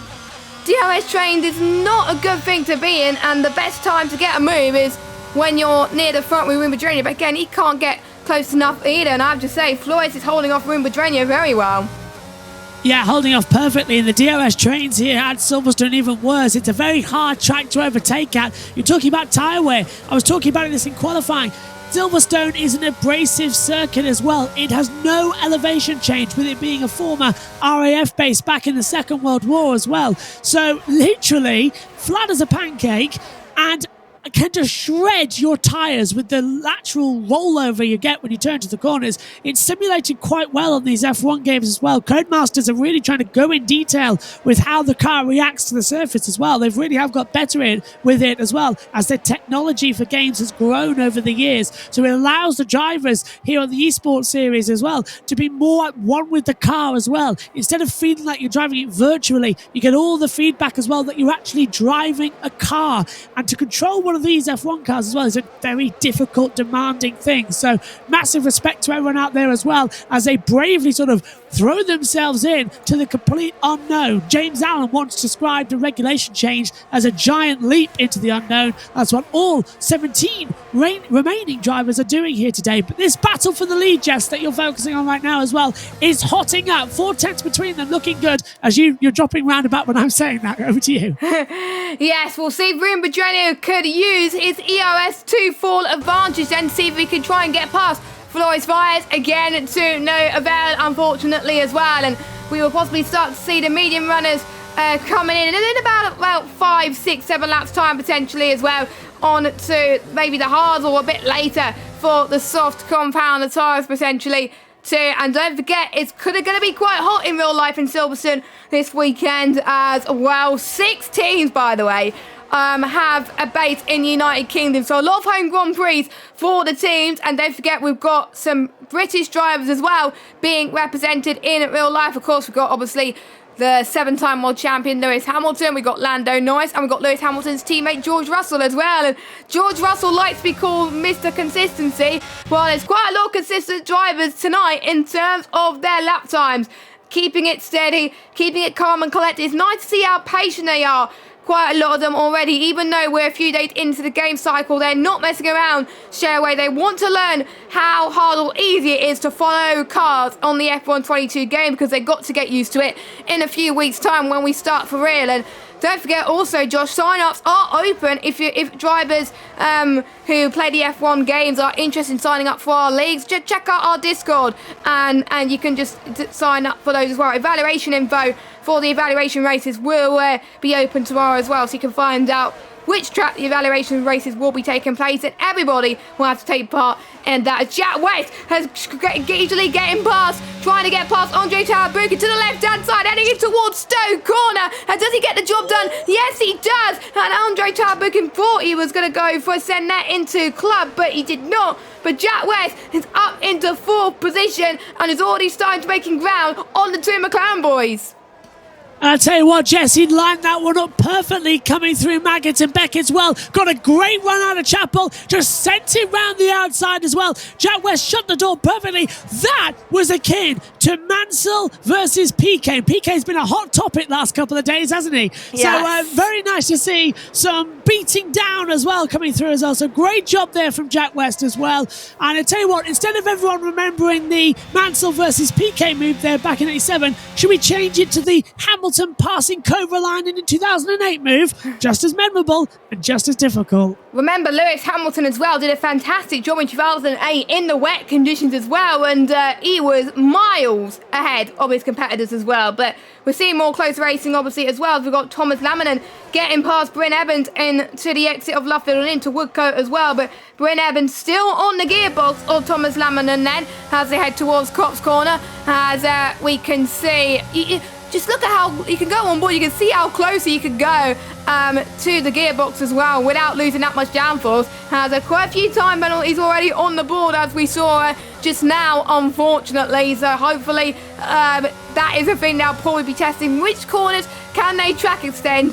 DRS trains is not a good thing to be in, and the best time to get a move is when you're near the front with Wimbledon. But again, he can't get close enough either, and I have to say, Floris is holding off Wimbledon very well. Yeah, holding off perfectly, and the DRS trains here at Silverstone even worse. It's a very hard track to overtake at. You're talking about tyre wear. I was talking about this in qualifying. Silverstone is an abrasive circuit as well. It has no elevation change, with it being a former RAF base back in the Second World War as well. So literally flat as a pancake, and can just shred your tyres with the lateral rollover you get when you turn to the corners. It's simulated quite well on these F1 games as well. Codemasters are really trying to go in detail with how the car reacts to the surface as well. They've really have got better with it as well, as the technology for games has grown over the years. So it allows the drivers here on the esports series as well to be more at one with the car as well. Instead of feeling like you're driving it virtually, you get all the feedback as well that you're actually driving a car. And to control one one of these F1 cars as well is a very difficult, demanding thing. So massive respect to everyone out there as well as they bravely sort of throw themselves in to the complete unknown. James Allen once described the regulation change as a giant leap into the unknown. That's what all 17 remaining drivers are doing here today. But this battle for the lead, Jess, that you're focusing on right now as well, is hotting up. 4 tenths between them, looking good as you're dropping roundabout when I'm saying that. Over to you. Yes, we'll see if Ruben Badreno could use his EOS 2 fall advantage and see if we can try and get past Flores Fires again to no avail, unfortunately, as well. And we will possibly start to see the medium runners coming in about 5, 6, 7 laps time potentially as well, on to maybe the hards or a bit later for the soft compound, the tyres potentially too. And don't forget, it's going to be quite hot in real life in Silverstone this weekend as well. 6 teams, by the way, have a base in the United Kingdom. So a lot of home Grand Prix for the teams. And don't forget, we've got some British drivers as well being represented in real life. Of course, we've got obviously the 7-time world champion Lewis Hamilton. We've got Lando Norris, and we've got Lewis Hamilton's teammate George Russell as well. And George Russell likes to be called Mr. Consistency. Well, there's quite a lot of consistent drivers tonight in terms of their lap times. Keeping it steady, keeping it calm and collected. It's nice to see how patient they are. Quite a lot of them already, even though we're a few days into the game cycle, they're not messing around straight away. They want to learn how hard or easy it is to follow cars on the F1 22 game, because they've got to get used to it in a few weeks' time when we start for real. And don't forget also, Josh, sign-ups are open if drivers who play the F1 games are interested in signing up for our leagues. Just check out our Discord and you can just sign up for those as well. Evaluation info for the evaluation races will be open tomorrow as well, so you can find out which track the evaluation races will be taking place, and everybody will have to take part in that. Jack West has easily getting past, trying to get past Andre Tarabuka to the left-hand side, heading in towards Stowe Corner. And does he get the job done? Yes, he does. And Andre Tarabuka thought he was going to go for send that into club, but he did not. But Jack West is up into 4th position and is already starting to making ground on the 2 McLaren boys. And I'll tell you what, Jess, he'd lined that one up perfectly, coming through Maggott and Beckett's well. Got a great run out of Chapel, just sent it round the outside as well. Jack West shut the door perfectly. That was akin to Mansell versus PK. PK's been a hot topic last couple of days, hasn't he? Yes. So very nice to see some beating down as well coming through as well. So great job there from Jack West as well. And I tell you what, instead of everyone remembering the Mansell versus PK move there back in 87, should we change it to the Hamilton passing Kovalainen in 2008 move? Just as memorable and just as difficult. Remember, Lewis Hamilton as well did a fantastic job in 2008 in the wet conditions as well, and he was miles ahead of his competitors as well. But we're seeing more close racing obviously as well. We've got Thomas Lamminen getting past Bryn Evans into the exit of Luffield and into Woodcote as well, but Bryn Evans still on the gearbox of Thomas Lamminen then as they head towards Cops Corner, as we can see. Just look at how you can go on board. You can see how close you could go to the gearbox as well without losing that much downforce. Has quite a few time penalties already on the board, as we saw just now, unfortunately. So hopefully that is a thing they'll probably be testing. Which corners can they track extend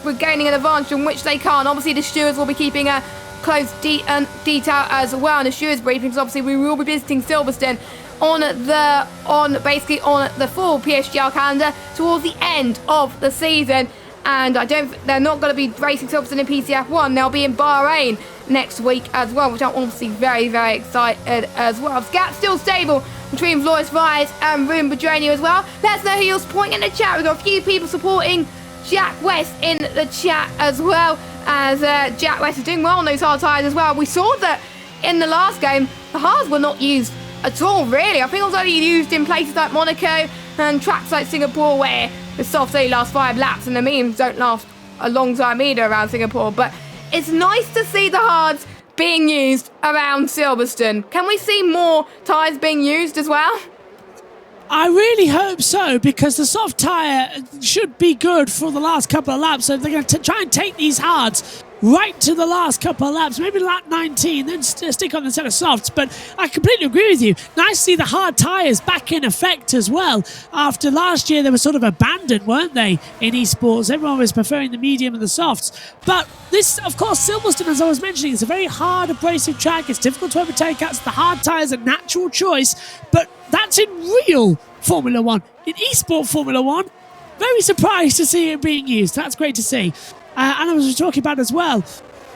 with gaining an advantage and which they can't. Obviously the stewards will be keeping a close detail as well in the stewards briefings. Obviously we will be visiting Silverstone on basically on the full PSGL calendar towards the end of the season, and they're not going to be racing Silverstone in PCF1. They'll be in Bahrain next week as well, which I'm obviously very, very excited as well. The gap's still stable between Floris Vyas and Ruben Badreno as well. Let us know who you're supporting in the chat. We've got a few people supporting Jack West in the chat as well, as Jack West is doing well on those hard tyres as well. We saw that in the last game, the hards were not used at all, really. I think it was only used in places like Monaco and tracks like Singapore, where the softs only last 5 laps and the mediums don't last a long time either around Singapore. But it's nice to see the hards being used around Silverstone. Can we see more tyres being used as well? I really hope so, because the soft tyre should be good for the last couple of laps. So they're going to try and take these hards right to the last couple of laps, maybe lap 19, then stick on the set of softs. But I completely agree with you. Nice to see the hard tyres back in effect as well. After last year, they were sort of abandoned, weren't they, in esports? Everyone was preferring the medium and the softs. But this, of course, Silverstone, as I was mentioning, it's a very hard, abrasive track. It's difficult to overtake. That's the hard tyres, a natural choice. But that's in real Formula One. In esport Formula One, very surprised to see it being used. That's great to see. And I was talking about as well,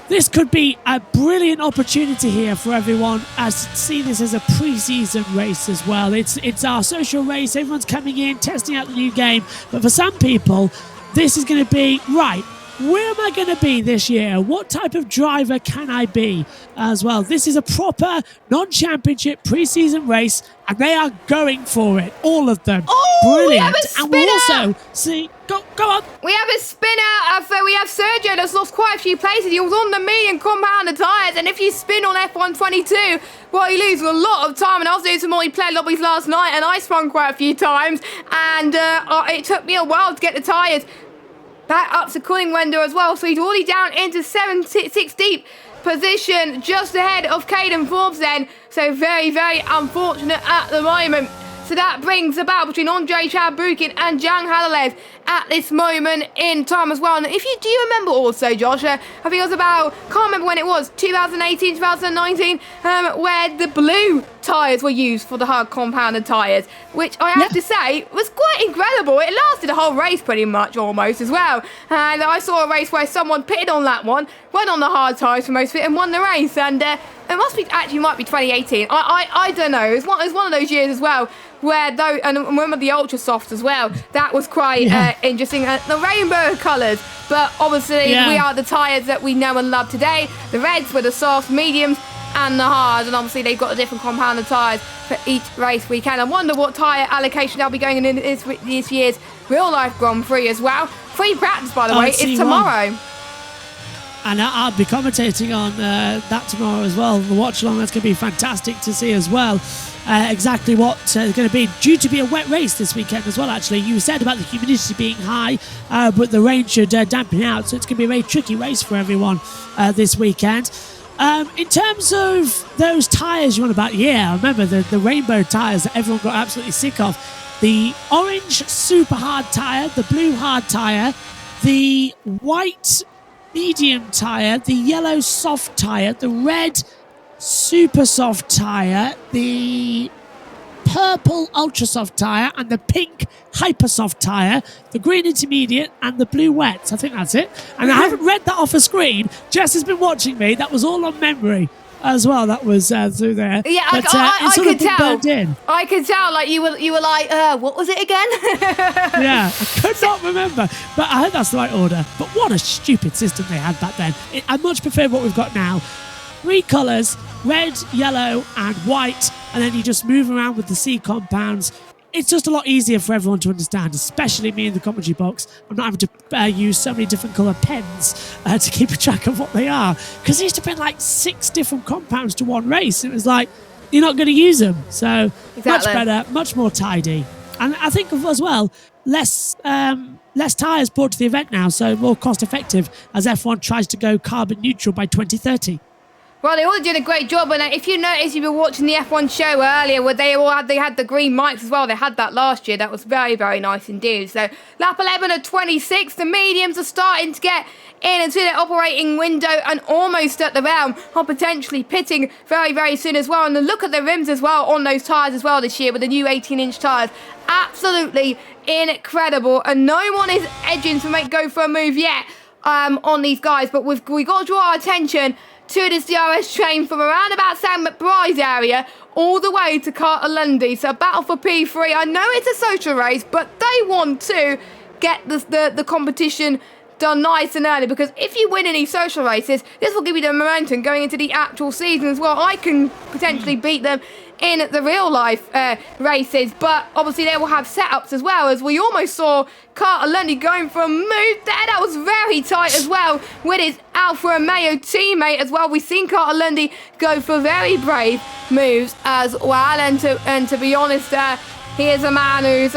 this could be a brilliant opportunity here for everyone as see this as a pre-season race as well. It's our social race. Everyone's coming in, testing out the new game. But for some people, this is going to be, right, where am I going to be this year? What type of driver can I be as well? This is a proper non-championship pre-season race, and they are going for it, all of them. Oh, brilliant. And we'll also see... Go on. We have a spinner. We have Sergio that's lost quite a few places. He was on the medium compound tyres, and if you spin on F122, well, you lose a lot of time. And I was doing some multiplayer lobbies last night, and I spun quite a few times, and it took me a while to get the tyres back up to Cullingwender as well. So he's already down into 6 deep position, just ahead of Caden Forbes then. So very, very unfortunate at the moment. So that brings about between Andre Chadbukin and Jan Halalev at this moment in time as well. And do you remember also, Josh, I think it was about, can't remember when it was, 2018, 2019, where the blue tyres were used for the hard compounded tyres, which I have to say was quite incredible. It lasted a whole race pretty much almost as well. And I saw a race where someone pitted on that one, went on the hard tyres for most of it and won the race. And it might be 2018. I don't know. It was one of those years as well where though, and remember the ultra soft as well. That was quite interesting. The rainbow colours, but obviously we are the tyres that we know and love today. The reds were the soft, mediums, and the hard, and obviously they've got the different compounded tyres for each race weekend. I wonder what tyre allocation they'll be going in this year's real life Grand Prix as well. Free practice, by the way, is tomorrow. And I'll be commentating on that tomorrow as well. The watch along, that's going to be fantastic to see as well. Exactly what's going to be due to be a wet race this weekend as well. Actually, you said about the humidity being high, but the rain should dampen out, so it's going to be a very tricky race for everyone this weekend. In terms of those tyres you want about, I remember the rainbow tyres that everyone got absolutely sick of. The orange super hard tyre, the blue hard tyre, the white medium tyre, the yellow soft tyre, the red super soft tyre, the purple ultra soft tyre, and the pink hyper soft tyre, the green intermediate, and the blue wet. I think that's it. And I haven't read that off a screen. Jess has been watching me. That was all on memory as well. That was through there. Yeah, but, I could tell. Burned in. I could tell. Like you were like, what was it again? Yeah, I could not remember, but I hope that's the right order. But what a stupid system they had back then. I much prefer what we've got now. 3 colours, red, yellow, and white, and then you just move around with the C compounds. It's just a lot easier for everyone to understand, especially me in the commentary box. I'm not having to use so many different colour pens to keep a track of what they are. Because there used to be like 6 different compounds to one race. It was like, you're not going to use them. So much better, much more tidy. And I think as well, less tyres brought to the event now, so more cost effective as F1 tries to go carbon neutral by 2030. Well, they all did a great job, and if you notice, you've been watching the F1 show earlier, where they had the green mics as well. They had that last year. That was very, very nice indeed. So, lap 11 of 26, the mediums are starting to get into their operating window and almost at the realm of potentially pitting very, very soon as well. And the look at the rims as well on those tyres as well this year with the new 18-inch tyres. Absolutely incredible, and no one is edging to go for a move yet on these guys, but we got to draw our attention to this DRS train from around about Sam McBride's area all the way to Carter Lundy. So a battle for P3. I know it's a social race, but they want to get the competition done nice and early, because if you win any social races, this will give you the momentum going into the actual season as well. I can potentially beat them in the real life races, but obviously they will have setups as well, as we almost saw Carter Lundy going for a move there. That was very tight as well with his Alfa Romeo teammate as well. We've seen Carter Lundy go for very brave moves as well, and to be honest, He is a man who's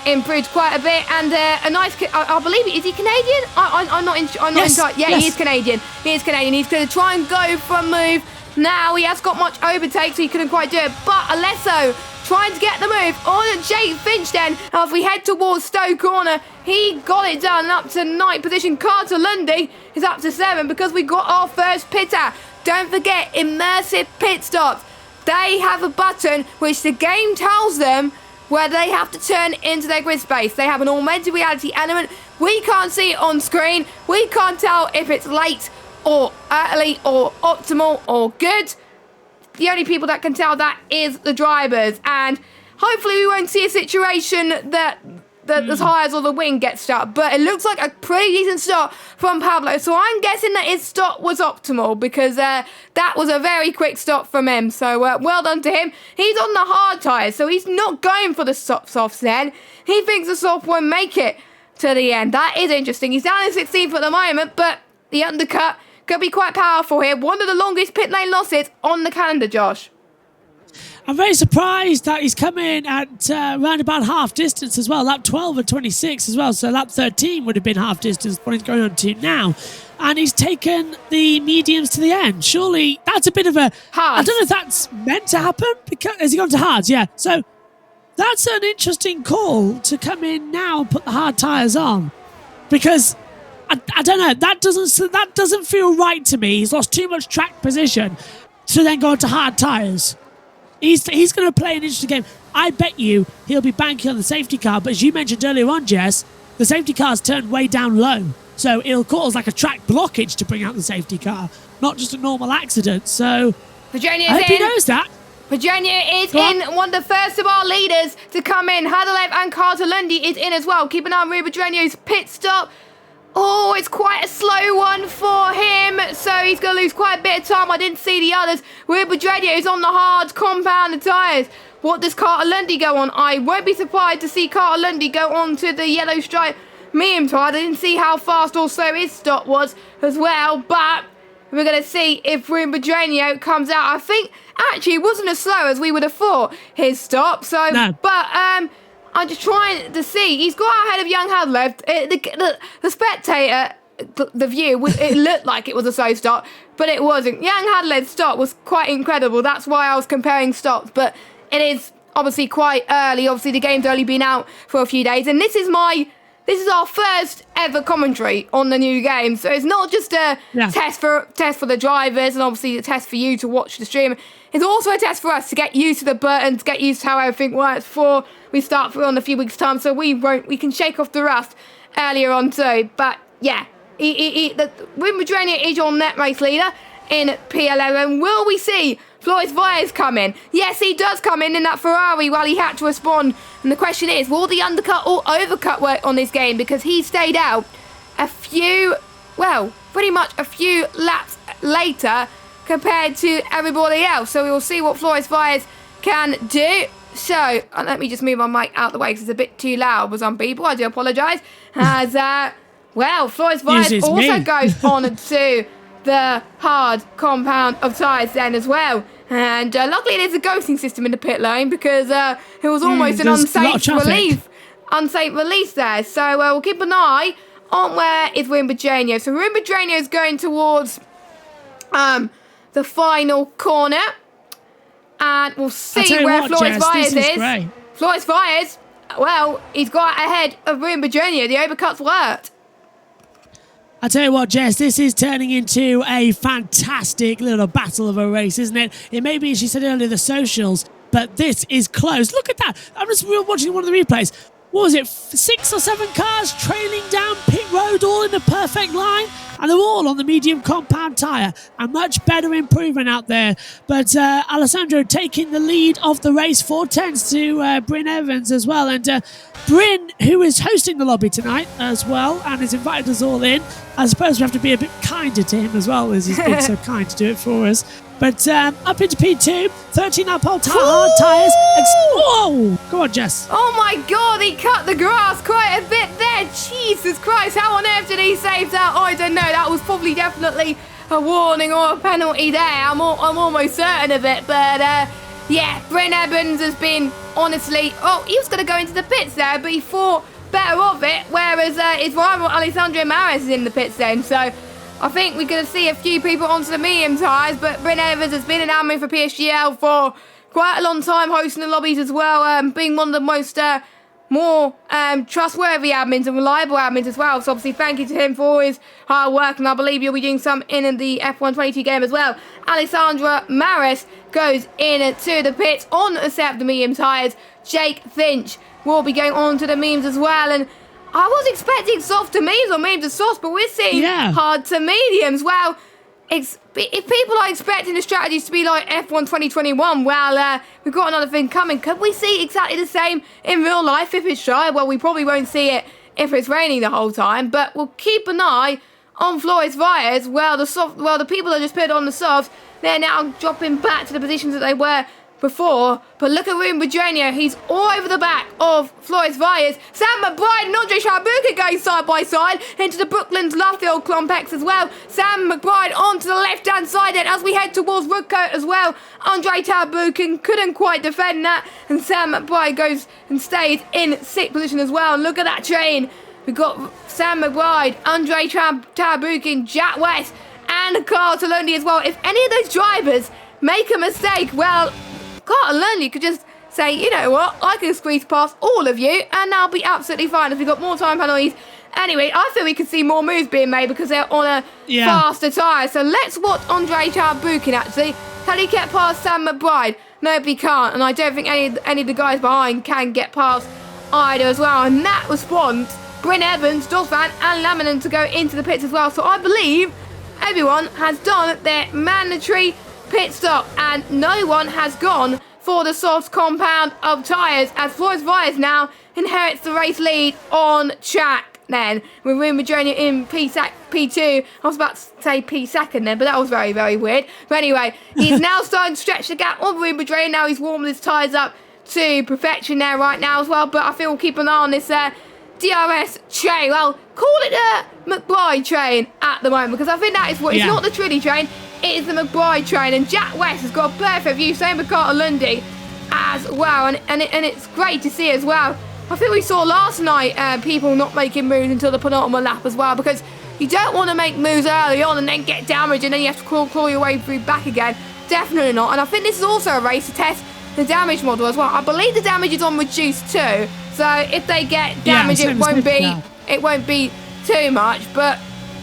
improved quite a bit, and a nice. I believe is he Canadian? I'm not. Yes, Yeah, yes. he is Canadian. He is Canadian. He's going to try and go for a move. Now he has got much overtake, so he couldn't quite do it. But Alesso trying to get the move on Jake Finch then. As we head towards Stowe Corner, he got it done up to 9th position. Carter Lundy is up to 7 because we got our first pitter. Don't forget, immersive pit stops. They have a button which the game tells them where they have to turn into their grid space. They have an augmented reality element. We can't see it on screen. We can't tell if it's late or early or optimal or good. The only people that can tell that is the drivers, and hopefully we won't see a situation that the tyres or the wing get stuck, but it looks like a pretty decent start from Pablo, so I'm guessing that his stop was optimal because that was a very quick stop from him, so well done to him. He's on the hard tyres, so he's not going for the softs then. He thinks the soft won't make it to the end. That is interesting. He's down in 16th at the moment, but the undercut could be quite powerful here. One of the longest pit lane losses on the calendar, Josh. I'm very surprised that he's come in at around about half distance as well. Lap 12 and 26 as well. So lap 13 would have been half distance, what he's going on to now. And he's taken the mediums to the end. Surely that's a bit of a... Hards. I don't know if that's meant to happen. Because, has he gone to hards? Yeah. So that's an interesting call to come in now and put the hard tyres on. Because... I don't know. That doesn't feel right to me. He's lost too much track position to then go into hard tyres. He's going to play an interesting game. I bet you he'll be banking on the safety car. But as you mentioned earlier on, Jess, the safety car's turned way down low, so it'll cause like a track blockage to bring out the safety car, not just a normal accident. So Virginia's I hope he in. knows that. Virginia is Go on. in, one of the first of our leaders to come in. Hadalev and Carter Lundy is in as well. Keep an eye on Ruben Virginia's pit stop. Oh, it's quite a slow one for him, so he's going to lose quite a bit of time. I didn't see the others. Ruben Virginia is on the hard compound tyres. What does Carter Lundy go on? I won't be surprised to see Carter Lundy go on to the yellow stripe medium tyre. I didn't see how fast or slow his stop was as well, but we're going to see if Ruben Virginia comes out. I think actually it wasn't as slow as we would have thought, his stop. So, No. But I'm just trying to see. He's got out ahead of young Hadlev. The spectator, the view, it looked like it was a slow stop, but it wasn't. Young Hadlev's stop was quite incredible. That's why I was comparing stops, but it is obviously quite early. Obviously, the game's only been out for a few days, and this is our first ever commentary on the new game. So it's not just a test for the drivers, and obviously a test for you to watch the stream. It's also a test for us to get used to the buttons, get used to how everything works before we start through in a few weeks' time. So we can shake off the rust earlier on too. But yeah, Ruben Virginia is your net race leader in P11. Will we see Floris Viers come in? Yes, he does come in that Ferrari while he had to respond. And the question is, will the undercut or overcut work on this game? Because he stayed out pretty much a few laps later compared to everybody else. So we will see what Floris Viers can do. So let me just move my mic out the way because it's a bit too loud for some people. I do apologise. As Floris Viers also goes on to the hard compound of tyres then as well. And luckily there's a ghosting system in the pit lane because it was almost an unsafe release there. So we'll keep an eye on where is Ruben Virginia. So Ruben Virginia is going towards the final corner. And we'll see where Floris Viers is. Great. Floris Viers, he's got ahead of Ruben Virginia. The overcut's worked. I tell you what, Jess, this is turning into a fantastic little battle of a race, isn't it? It may be, as she said earlier, the socials, but this is close. Look at that. I'm just watching one of the replays. What was it? 6 or 7 cars trailing down pit road, all in a perfect line, and they're all on the medium compound tyre. A much better improvement out there. But Alessandro taking the lead of the race, 4/10 to Bryn Evans as well. And Bryn, who is hosting the lobby tonight as well, and has invited us all in. I suppose we have to be a bit kinder to him as well, as he's been so kind to do it for us. But up into P2, 13 uphill hard tyres. Whoa! Come on, Jess. Oh my God, he cut the grass quite a bit there. Jesus Christ, how on earth did he save that? I don't know. That was probably definitely a warning or a penalty there. I'm almost certain of it. But yeah, Bryn Evans has been honestly, he was going to go into the pits there, but he thought better of it, whereas his rival Alessandro Maris is in the pit zone. So I think we're going to see a few people onto the medium tyres, but Bryn Evans has been an admin for PSGL for quite a long time, hosting the lobbies as well, being one of the most more trustworthy admins and reliable admins as well. So obviously thank you to him for his hard work, and I believe you'll be doing some in the F122 game as well. Alessandra Maris goes into the pits on a set of the medium tyres. Jake Finch will be going on to the mediums as well, and I was expecting soft to mediums or mediums to soft, but we're seeing hard to mediums. Well, if people are expecting the strategies to be like F1 2021, well, we've got another thing coming. Could we see exactly the same in real life if it's dry? Well, we probably won't see it if it's raining the whole time, but we'll keep an eye on Flores Vias. Well, the people that just put on the softs, they're now dropping back to the positions that they were before. But look at Ruben Badronio. He's all over the back of Flores Vias. Sam McBride and Andre Trabuca going side by side into the Brooklands Luffield complex as well. Sam McBride onto the left-hand side then as we head towards Woodcote as well. Andre Trabuca couldn't quite defend that, and Sam McBride goes and stays in 6th position as well. And look at that train. We've got Sam McBride, Andre Trabuca, Jack West, and Carl Talundi as well. If any of those drivers make a mistake, well, Carl Talundi could just say, you know what, I can squeeze past all of you and I'll be absolutely fine if we've got more time penalties. Anyway, I think we could see more moves being made because they're on a faster tyre. So let's watch Andre Trabuca actually. Can he get past Sam McBride? Nobody can't, and I don't think any of the guys behind can get past either as well. And that was wants Bryn Evans, Dosvan and Laminan to go into the pits as well. So I believe everyone has done their mandatory pit stop and no one has gone for the soft compound of tyres as Flores Vias now inherits the race lead on track then with Ruben Badronio in P2. I was about to say P2 then, but that was very, very weird. But anyway, he's now starting to stretch the gap on Ruben Badronio. Now he's warmed his tyres up to perfection there right now as well, but I think we'll keep an eye on this DRS train. Well, call it a McBride train at the moment because I think that is what it's not the Trilly train. It is the McBride train, and Jack West has got a perfect view, same with Carter Lundy as well, and it's great to see as well. I think we saw last night people not making moves until the penultimate lap as well, because you don't want to make moves early on and then get damaged and then you have to claw your way through back again. Definitely not. And I think this is also a race to test the damage model as well. I believe the damage is on reduced too, so if they get damage, it won't be too much, but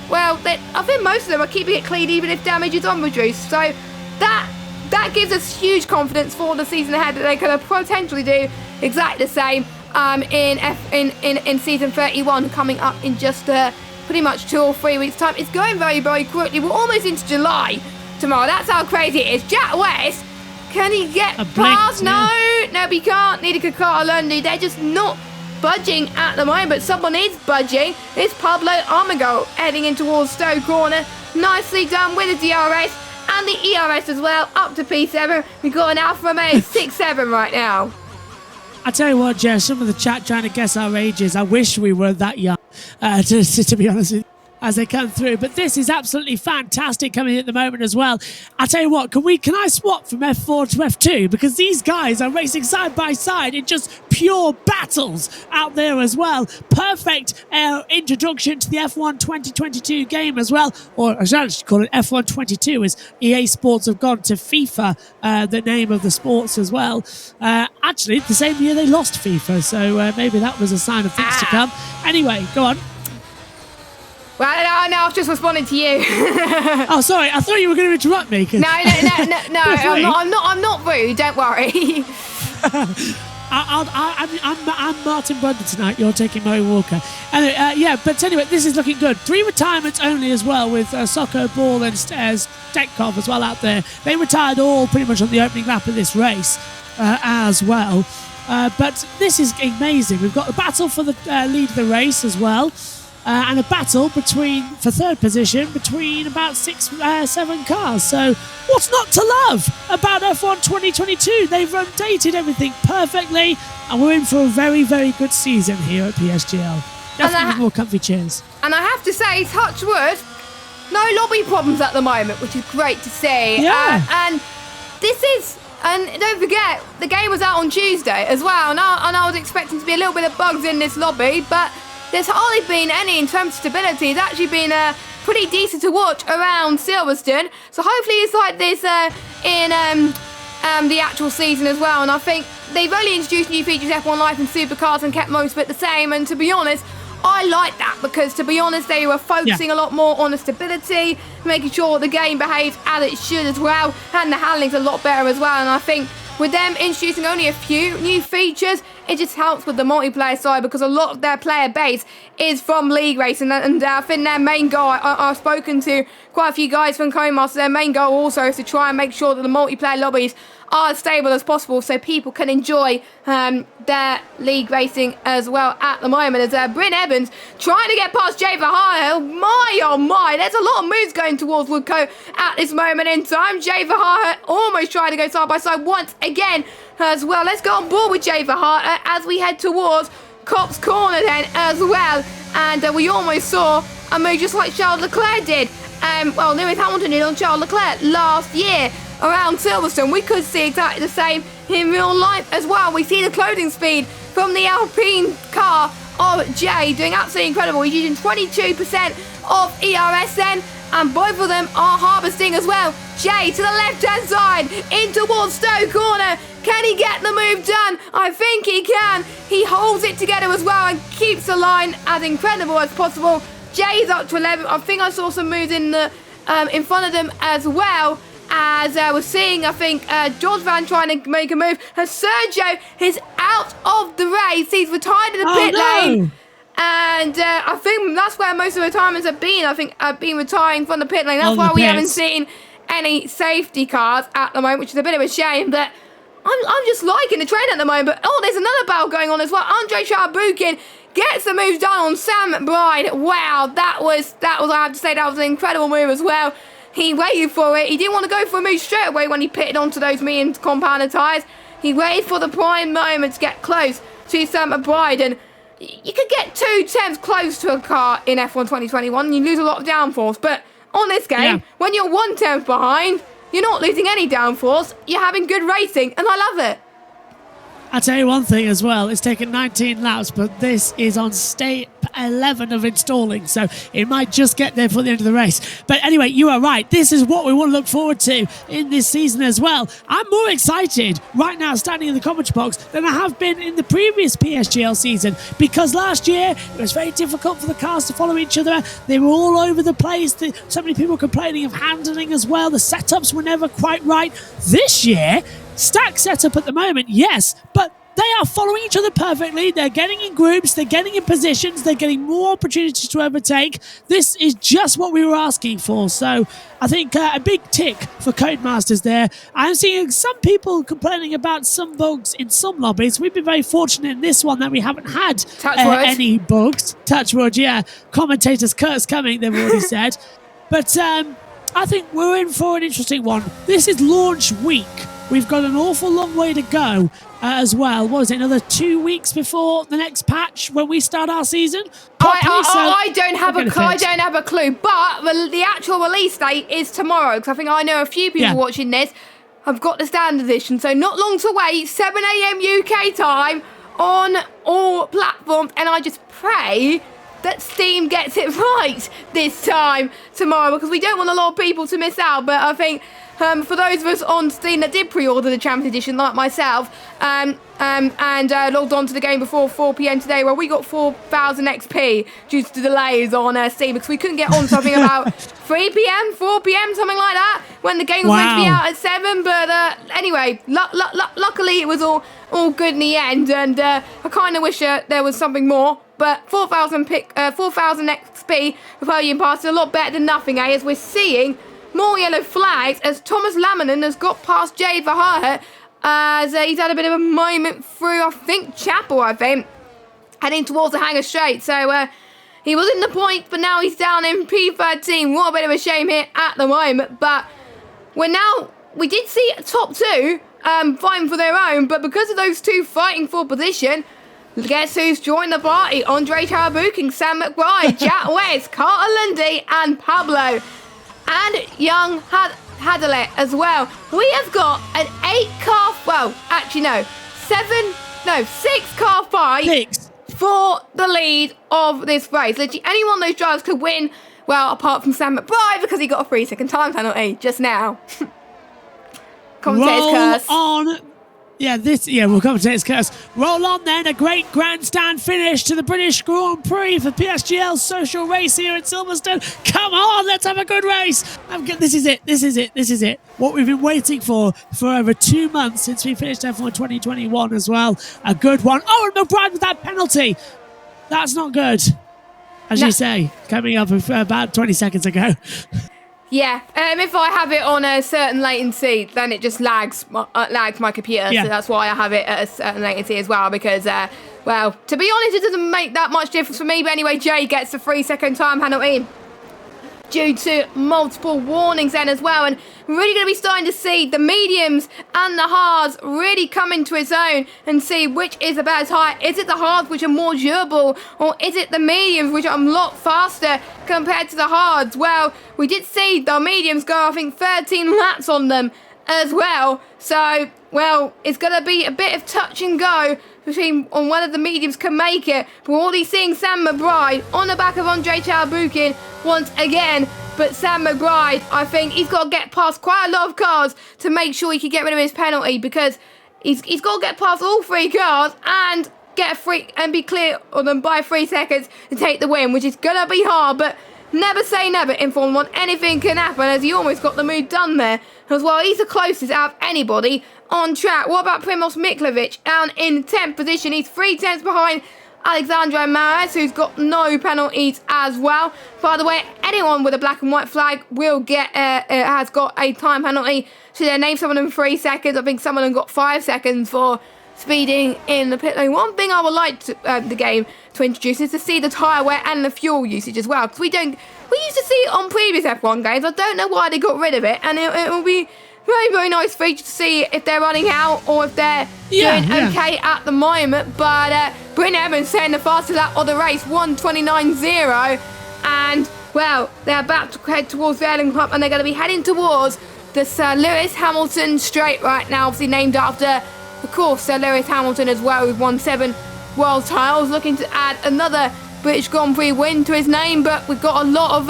well, I think most of them are keeping it clean even if damage is on reduced. So that gives us huge confidence for the season ahead that they could potentially do exactly the same in season 31 coming up in just pretty much 2 or 3 weeks time. It's going very, very quickly. We're almost into July tomorrow. That's how crazy it is. Jack West, can he get past? No, he can't. Neither could Carter Lundy. They're just not budging at the moment, but someone is budging. It's Pablo Armigo heading in towards Stowe Corner. Nicely done with the DRS and the ERS as well, up to P7. We've got an Alfa Romeo 6.7 right now. I tell you what, Jess, some of the chat trying to guess our ages. I wish we were that young, to be honest with you, as they come through. But this is absolutely fantastic coming at the moment as well. I tell you what, can I swap from F4 to F2? Because these guys are racing side by side in just pure battles out there as well. Perfect introduction to the F1 2022 game as well. Or I should actually call it F1 22 as EA Sports have gone to FIFA, the name of the sports as well. Actually, the same year they lost FIFA, so maybe that was a sign of things to come. Anyway, go on. Well, no, I've just responded to you. Oh, sorry. I thought you were going to interrupt me. No. I'm not rude. Don't worry. I'm Martin Brundle tonight. You're taking Murray Walker. But anyway, this is looking good. 3 retirements only as well with Socko Ball and Stekov as well out there. They retired all pretty much on the opening lap of this race as well. But this is amazing. We've got the battle for the lead of the race as well. And a battle for third position between about 6-7 cars. So what's not to love about F1 2022? They've updated everything perfectly, and we're in for a very, very good season here at PSGL. Definitely more comfy chairs. And I have to say, touch wood, no lobby problems at the moment, which is great to see. Yeah. And this is And don't forget, the game was out on Tuesday as well, and I was expecting to be a little bit of bugs in this lobby, but there's hardly been any in terms of stability. It's actually been pretty decent to watch around Silverstone, so hopefully it's like this in the actual season as well. And I think they've only introduced new features, F1 Life and Supercars, and kept most of it the same, and to be honest, I like that, because to be honest, they were focusing a lot more on the stability, making sure the game behaves as it should as well, and the handling's a lot better as well. And I think with them introducing only a few new features, it just helps with the multiplayer side, because a lot of their player base is from League Racing, and I think their main goal, I've spoken to quite a few guys from Codemasters, their main goal also is to try and make sure that the multiplayer lobbies are as stable as possible, so people can enjoy their League Racing as well at the moment. As Bryn Evans trying to get past Jay Verhaeghe. Oh my, there's a lot of moves going towards Woodcote at this moment in time. Jay Verhaeghe almost trying to go side by side once again as well. Let's go on board with Jay Verhaeghe as we head towards Copse Corner then as well. And we almost saw a move just like Charles Leclerc did. Well, Lewis Hamilton did on Charles Leclerc last year around Silverstone. We could see exactly the same in real life as well. We see the clothing speed from the Alpine car of Jay doing absolutely incredible. He's using 22% of ERS then, and both of them are harvesting as well. Jay to the left-hand side, in towards Stowe Corner. Can he get the move done? I think he can. He holds it together as well and keeps the line as incredible as possible. Jay's up to 11. I think I saw some moves in the in front of them as well. As we're seeing, I think, George Van trying to make a move. And Sergio is out of the race. He's retired in the pit lane. And I think that's where most of the retirements have been. I think been retiring from the pit lane. That's why we haven't seen any safety cars at the moment, which is a bit of a shame. But I'm just liking the train at the moment. But, oh, there's another battle going on as well. Andre Charbukin gets the moves done on Sam Bride. Wow, that was, I have to say, that was an incredible move as well. He waited for it. He didn't want to go for a move straight away when he pitted onto those medium compounder tyres. He waited for the prime moment to get close to Sam Bride. And you could get 2/10 close to a car in F1 2021 and you lose a lot of downforce. But on this game, when you're 1/10 behind, you're not losing any downforce. You're having good racing, and I love it. I'll tell you one thing as well, it's taken 19 laps, but this is on state 11 of installing, so it might just get there for the end of the race. But anyway, you are right, this is what we want to look forward to in this season as well. I'm more excited right now standing in the commentary box than I have been in the previous PSGL season, because last year it was very difficult for the cars to follow each other. They were all over the place. So many people complaining of handling as well. The setups were never quite right. This year, stack setup at the moment, yes, but they are following each other perfectly. They're getting in groups, they're getting in positions, they're getting more opportunities to overtake. This is just what we were asking for. So I think a big tick for Codemasters there. I'm seeing some people complaining about some bugs in some lobbies. We've been very fortunate in this one that we haven't had any bugs. Touch wood, yeah. Commentators curse coming, they've already said. But I think we're in for an interesting one. This is launch week. We've got an awful long way to go as well. What is it, another 2 weeks before the next patch when we start our season? I don't have a clue, but the actual release date is tomorrow, because I think I know a few people watching this have got the standard edition, so not long to wait. 7 a.m. UK time on all platforms, and I just pray that Steam gets it right this time tomorrow, because we don't want a lot of people to miss out. But I think for those of us on Steam that did pre-order the Champions Edition, like myself, and logged on to the game before 4 p.m. today, well, we got 4,000 XP due to delays on Steam, because we couldn't get on something about 3 p.m., 4 p.m., something like that, when the game was meant to be out at 7. But anyway, luckily it was all good in the end, and I kind of wish there was something more. But 4,000 XP for podium pass is a lot better than nothing, as we're seeing more yellow flags as Thomas Laminen has got past Jay Verhaeghe as he's had a bit of a moment through, I think, Chapel, heading towards the Hangar Straight. So he was in the points, but now he's down in P13. What a bit of a shame here at the moment. But we did see top two fighting for their own, but because of those two fighting for position, guess who's joined the party? Andre Charbukin, Sam McBride, Jack West, Carter Lundy, and Pablo. And Young had handle it as well. We have got an 8-car, well, actually no, 6-car fight for the lead of this race. Literally, any one of those drivers could win, well, apart from Sam McBride, because he got a 3-second time penalty just now. Commentator's curse. On. We'll come to this curse. Roll on then, a great grandstand finish to the British Grand Prix for PSGL social race here at Silverstone. Come on, let's have a good race. This is it. What we've been waiting for over 2 months since we finished F1 2021 as well. A good one. Oh, and McBride with that penalty. That's not good. As you say, coming up about 20 seconds ago. Yeah, if I have it on a certain latency, then it just lags my computer. Yeah. So that's why I have it at a certain latency as well, because, well, to be honest, it doesn't make that much difference for me. But anyway, Jay gets the 3-second time penalty due to multiple warnings then as well. And we're really going to be starting to see the mediums and the hards really come into its own and see which is about as high. Is it the hards which are more durable, or is it the mediums which are a lot faster compared to the hards? Well, we did see the mediums go, I think, 13 laps on them as well. So, well, it's going to be a bit of touch and go between on whether the mediums can make it. But we're already seeing Sam McBride on the back of Andrei Chalbukin once again. But Sam McBride, I think he's got to get past quite a lot of cars to make sure he can get rid of his penalty, because he's got to get past all 3 cars and get a free and be clear on them by 3 seconds to take the win, which is gonna be hard. But never say never in Formula 1. Anything can happen, as he almost got the move done there as well. He's the closest out of anybody on track. What about Primoz Miklovic down in 10th position? He's 3 tenths behind Alexandre Maris, who's got no penalties as well. By the way, anyone with a black and white flag will get has got a time penalty to their name. Some of them 3 seconds. I think some of them got 5 seconds for speeding in the pit lane. One thing I would like to, the game to introduce is to see the tyre wear and the fuel usage as well, because we used to see it on previous F1 games. I don't know why they got rid of it, and it will be very, very nice feature to see if they're running out or if they're doing okay at the moment. But Bryn Evans setting the fastest lap of the race, 1:29.0, and well, they're about to head towards the Erling Club, and they're going to be heading towards the Sir Lewis Hamilton Straight right now, obviously named after, of course, Sir Lewis Hamilton as well, who's won 7 world titles, looking to add another British Grand Prix win to his name. But we've got a lot of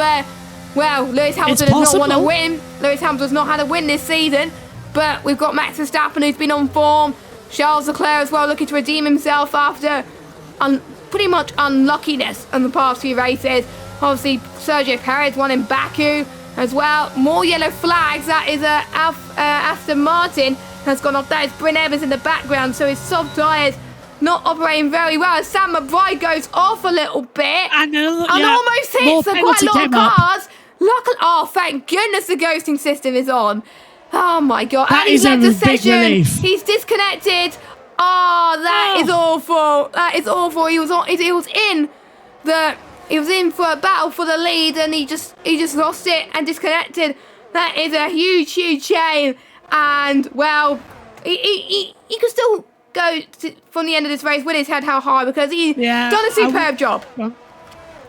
well, Lewis Hamilton has not won a win. Lewis Hamilton's not had a win this season. But we've got Max Verstappen, who's been on form. Charles Leclerc as well, looking to redeem himself after pretty much unluckiness in the past few races. Obviously, Sergio Perez won in Baku as well. More yellow flags. That is Aston Martin has gone off. That is Bryn Evans in the background. So his soft tyres not operating very well. As Sam McBride goes off a little bit and almost hits quite a lot of cars. Luckily, oh, thank goodness the ghosting system is on. Oh my God. That is a big relief. He's disconnected. Oh, that is awful. That is awful. He was in for a battle for the lead, and he just lost it and disconnected. That is a huge, huge shame. And well, he could still go from the end of this race with his head held high, because he's done a superb job.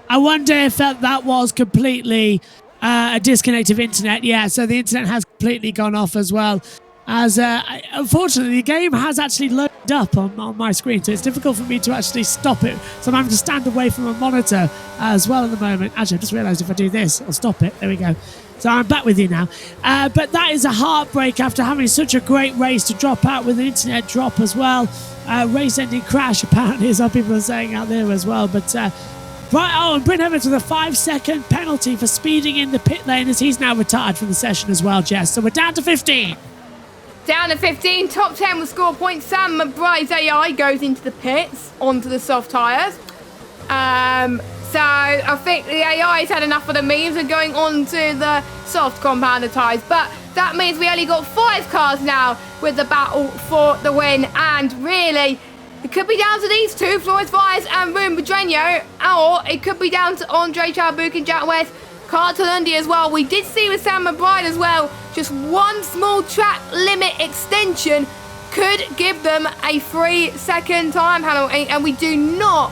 I wonder if that was completely a disconnect of internet. Yeah, so the internet has completely gone off as well. As unfortunately, the game has actually loaded up on my screen, so it's difficult for me to actually stop it. So I'm having to stand away from a monitor as well at the moment. Actually, I just realised if I do this, I'll stop it. There we go. So I'm back with you now. But that is a heartbreak after having such a great race to drop out with an internet drop as well. Race-ending crash, apparently, some people are saying out there as well. But and Bryn Evans with a 5-second penalty for speeding in the pit lane, as he's now retired from the session as well, Jess. So we're down to 15. Down to 15. Top 10 will score points. Sam McBride's AI goes into the pits onto the soft tyres. So I think the AI's had enough of the memes and going on to the soft compounder tyres. But that means we only got 5 cars now with the battle for the win. And really, it could be down to these two, Flores Vias and Ruben Pedreño, or it could be down to Andrei Chalbukin, Jack West, Carl Tolundi as well. We did see with Sam McBride as well, just one small track limit extension could give them a 3-second time penalty, and we do not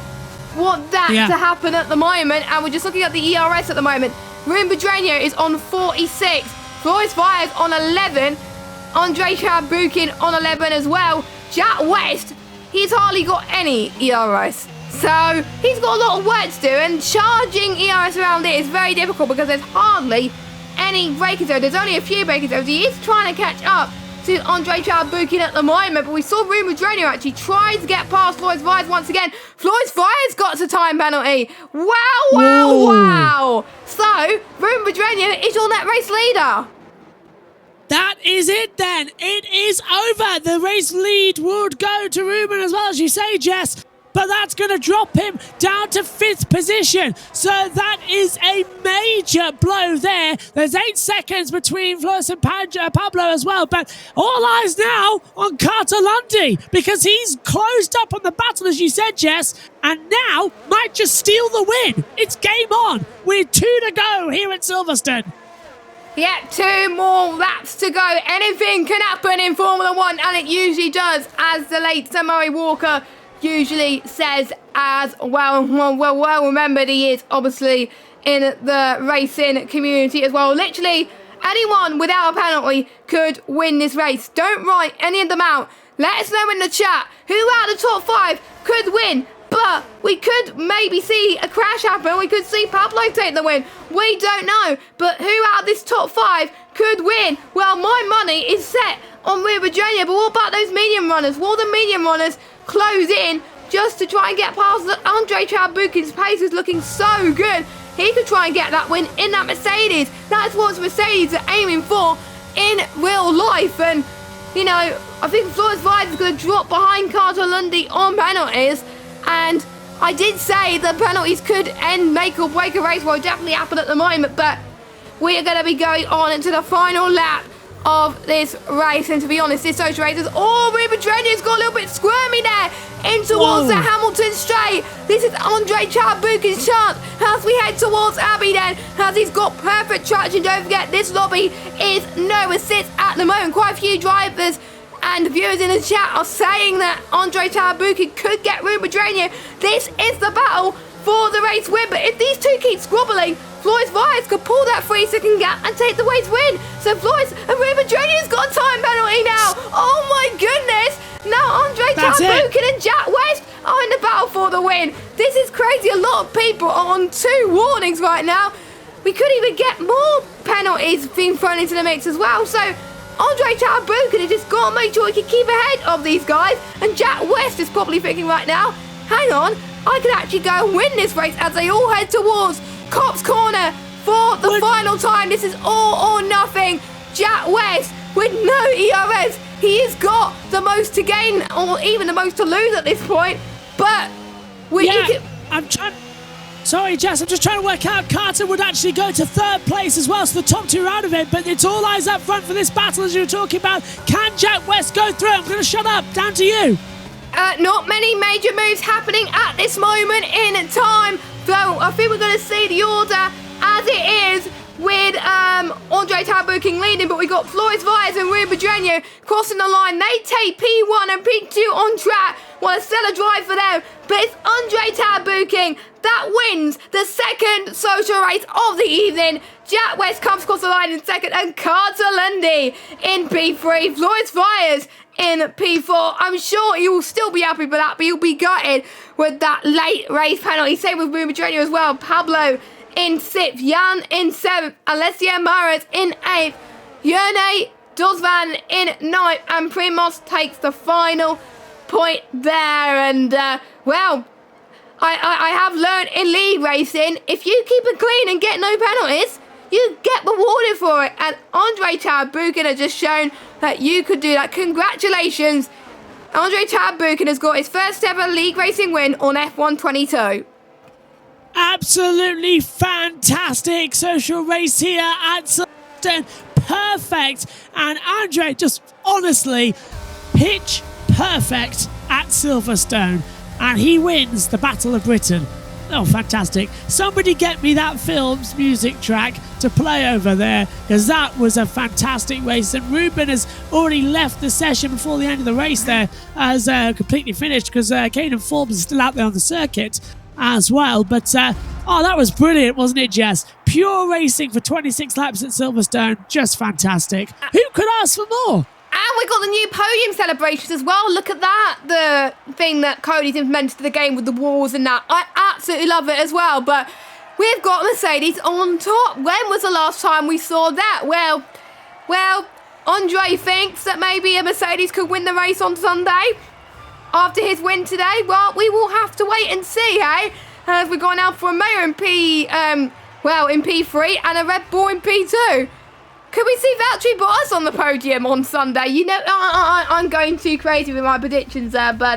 want that to happen at the moment. And we're just looking at the ERS at the moment. Ruben Pedreño is on 46. Flores Fires on 11. Andre Trabukin on 11 as well. Jack West, he's hardly got any ERS. So he's got a lot of work to do, and charging ERS around it is very difficult because there's hardly any breaking zones. There's only a few breaking zones. He is trying to catch up to Andre Trabukin at the moment, but we saw Ruben Madreno actually try to get past Flores Fires once again. Flores Fires got a time penalty. Wow. So Ruben Madreno is your net race leader. That is it then. It is over. The race lead would go to Ruben as well, as you say, Jess. But that's going to drop him down to 5th position. So that is a major blow there. There's 8 seconds between Flores and Pablo as well. But all eyes now on Carter Lundy, because he's closed up on the battle, as you said, Jess, and now might just steal the win. It's game on with 2 to go here at Silverstone. Yep, 2 more laps to go. Anything can happen in Formula 1, and it usually does, as the late Sir Murray Walker usually says as well. Well remembered he is, obviously, in the racing community as well. Literally, anyone without a penalty could win this race. Don't write any of them out. Let us know in the chat who out of the top 5 could win. But we could maybe see a crash happen. We could see Pablo take the win. We don't know. But who out of this top 5 could win? Well, my money is set on Ruben Madreno. But what about those medium runners? Will the medium runners close in just to try and get past Andre Trabukin's pace is looking so good. He could try and get that win in that Mercedes. That's what Mercedes are aiming for in real life. And, you know, I think Flores Fires is going to drop behind Carter Lundy on penalties. And I did say the penalties could end, make or break a race. Well, it definitely happened at the moment. But we are going to be going on into the final lap of this race, and to be honest, this social race is Ruben Madreno's got a little bit squirmy there in towards the Hamilton straight. This is Andre Trabukin's chance as we head towards Abbey then, as he's got perfect traction. Don't forget, this lobby is no assist at the moment. Quite a few drivers and viewers in the chat are saying that Andre Trabukin could get Ruben Madreno. This is the battle for the race win, but if these two keep squabbling, Flores Fires could pull that 3-second gap and take the race win. So Flores and Ruben Madreno's got a time penalty now. Oh my goodness. Now Andre Trabukin and Jack West are in the battle for the win. This is crazy. A lot of people are on 2 warnings right now. We could even get more penalties being thrown into the mix as well. So Andre Trabukin has just got to make sure he can keep ahead of these guys. And Jack West is probably thinking right now, hang on, I could actually go and win this race, as they all head towards Cop's Corner for the final time. This is all or nothing. Jack West with no ERS. He has got the most to gain, or even the most to lose at this point. But Sorry, Jess, I'm just trying to work out. Carter would actually go to 3rd place as well, so the top 2 are out of it. But it's all eyes up front for this battle, as you were talking about. Can Jack West go through? I'm going to shut up. Down to you. Not many major moves happening at this moment in time, though I think we're going to see the order as it is, with Andre Trabukin leading, but we got Flores Fires and Ruben Madreno crossing the line. They take P1 and P2 on track. What a stellar drive for them. But it's Andre Trabukin that wins the 2nd social race of the evening. Jack West comes across the line in 2nd, and Carter Lundy in P3. Flores Fires in P4. I'm sure you will still be happy with that, but you'll be gutted with that late race penalty. Same with Ruben Madreno as well. Pablo in 6th, Jan in 7th, Alessia Mares in 8th, Yone Dosvan in 9th, and Primos takes the final point there. And well, I have learned in league racing, if you keep it clean and get no penalties, you get rewarded for it. And Andre Trabukin has just shown that you could do that. Congratulations. Andre Trabukin has got his first ever league racing win on F1 22. Absolutely fantastic social race here at Silverstone. Perfect. And Andre just honestly pitch perfect at Silverstone. And he wins the Battle of Britain. Oh, fantastic. Somebody get me that film's music track to play over there, because that was a fantastic race. And Ruben has already left the session before the end of the race there, as completely finished, because Caden Forbes is still out there on the circuit as well. But Oh, that was brilliant, wasn't it, Jess? Pure racing for 26 laps at Silverstone. Just fantastic. Who could ask for more? And we got the new podium celebrations as well. Look at that. The thing that Cody's implemented to the game with the walls and that. I absolutely love it as well. But we've got Mercedes on top. When was the last time we saw that? Well, Andre thinks that maybe a Mercedes could win the race on Sunday after his win today. Well, we will have to wait and see, hey? As we're going out for a mayor in in P3 and a Red Bull in P2. Could we see Valtteri Bottas on the podium on Sunday? You know, I'm going too crazy with my predictions there, but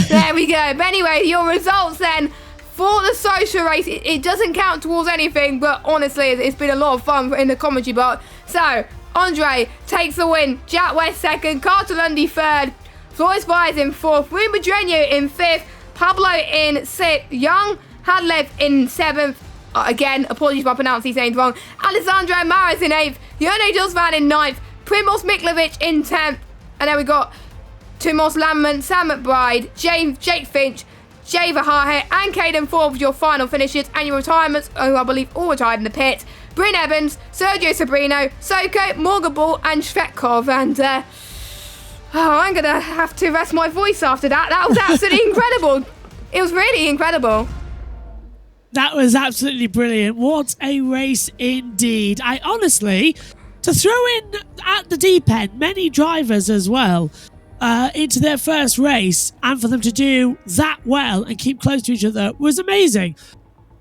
there we go. But anyway, your results then for the social race. It doesn't count towards anything, but honestly, it's been a lot of fun in the commentary box. So, Andre takes the win, Jack West second, Carter Lundy third, Floyd Byers in fourth, Rui Madrenio in fifth, Pablo in sixth, Young Hadlev in seventh. Again, apologies if I pronounce these names wrong. Alessandro Maris in 8th, Jono Dosvan in 9th, Primoz Miklovic in 10th, and then we got Tomas Landman, Sam McBride, Jake Finch, Jay Vahahe, and Caden Forbes, your final finishes, and your retirements, who I believe all retired in the pit. Bryn Evans, Sergio Sabrino, Soko, Morgan Ball, and Shvetkov, and I'm going to have to rest my voice after that. That was absolutely incredible. It was really incredible. That was absolutely brilliant. What a race indeed. I honestly, to throw in at the deep end many drivers as well into their first race, and for them to do that well and keep close to each other was amazing.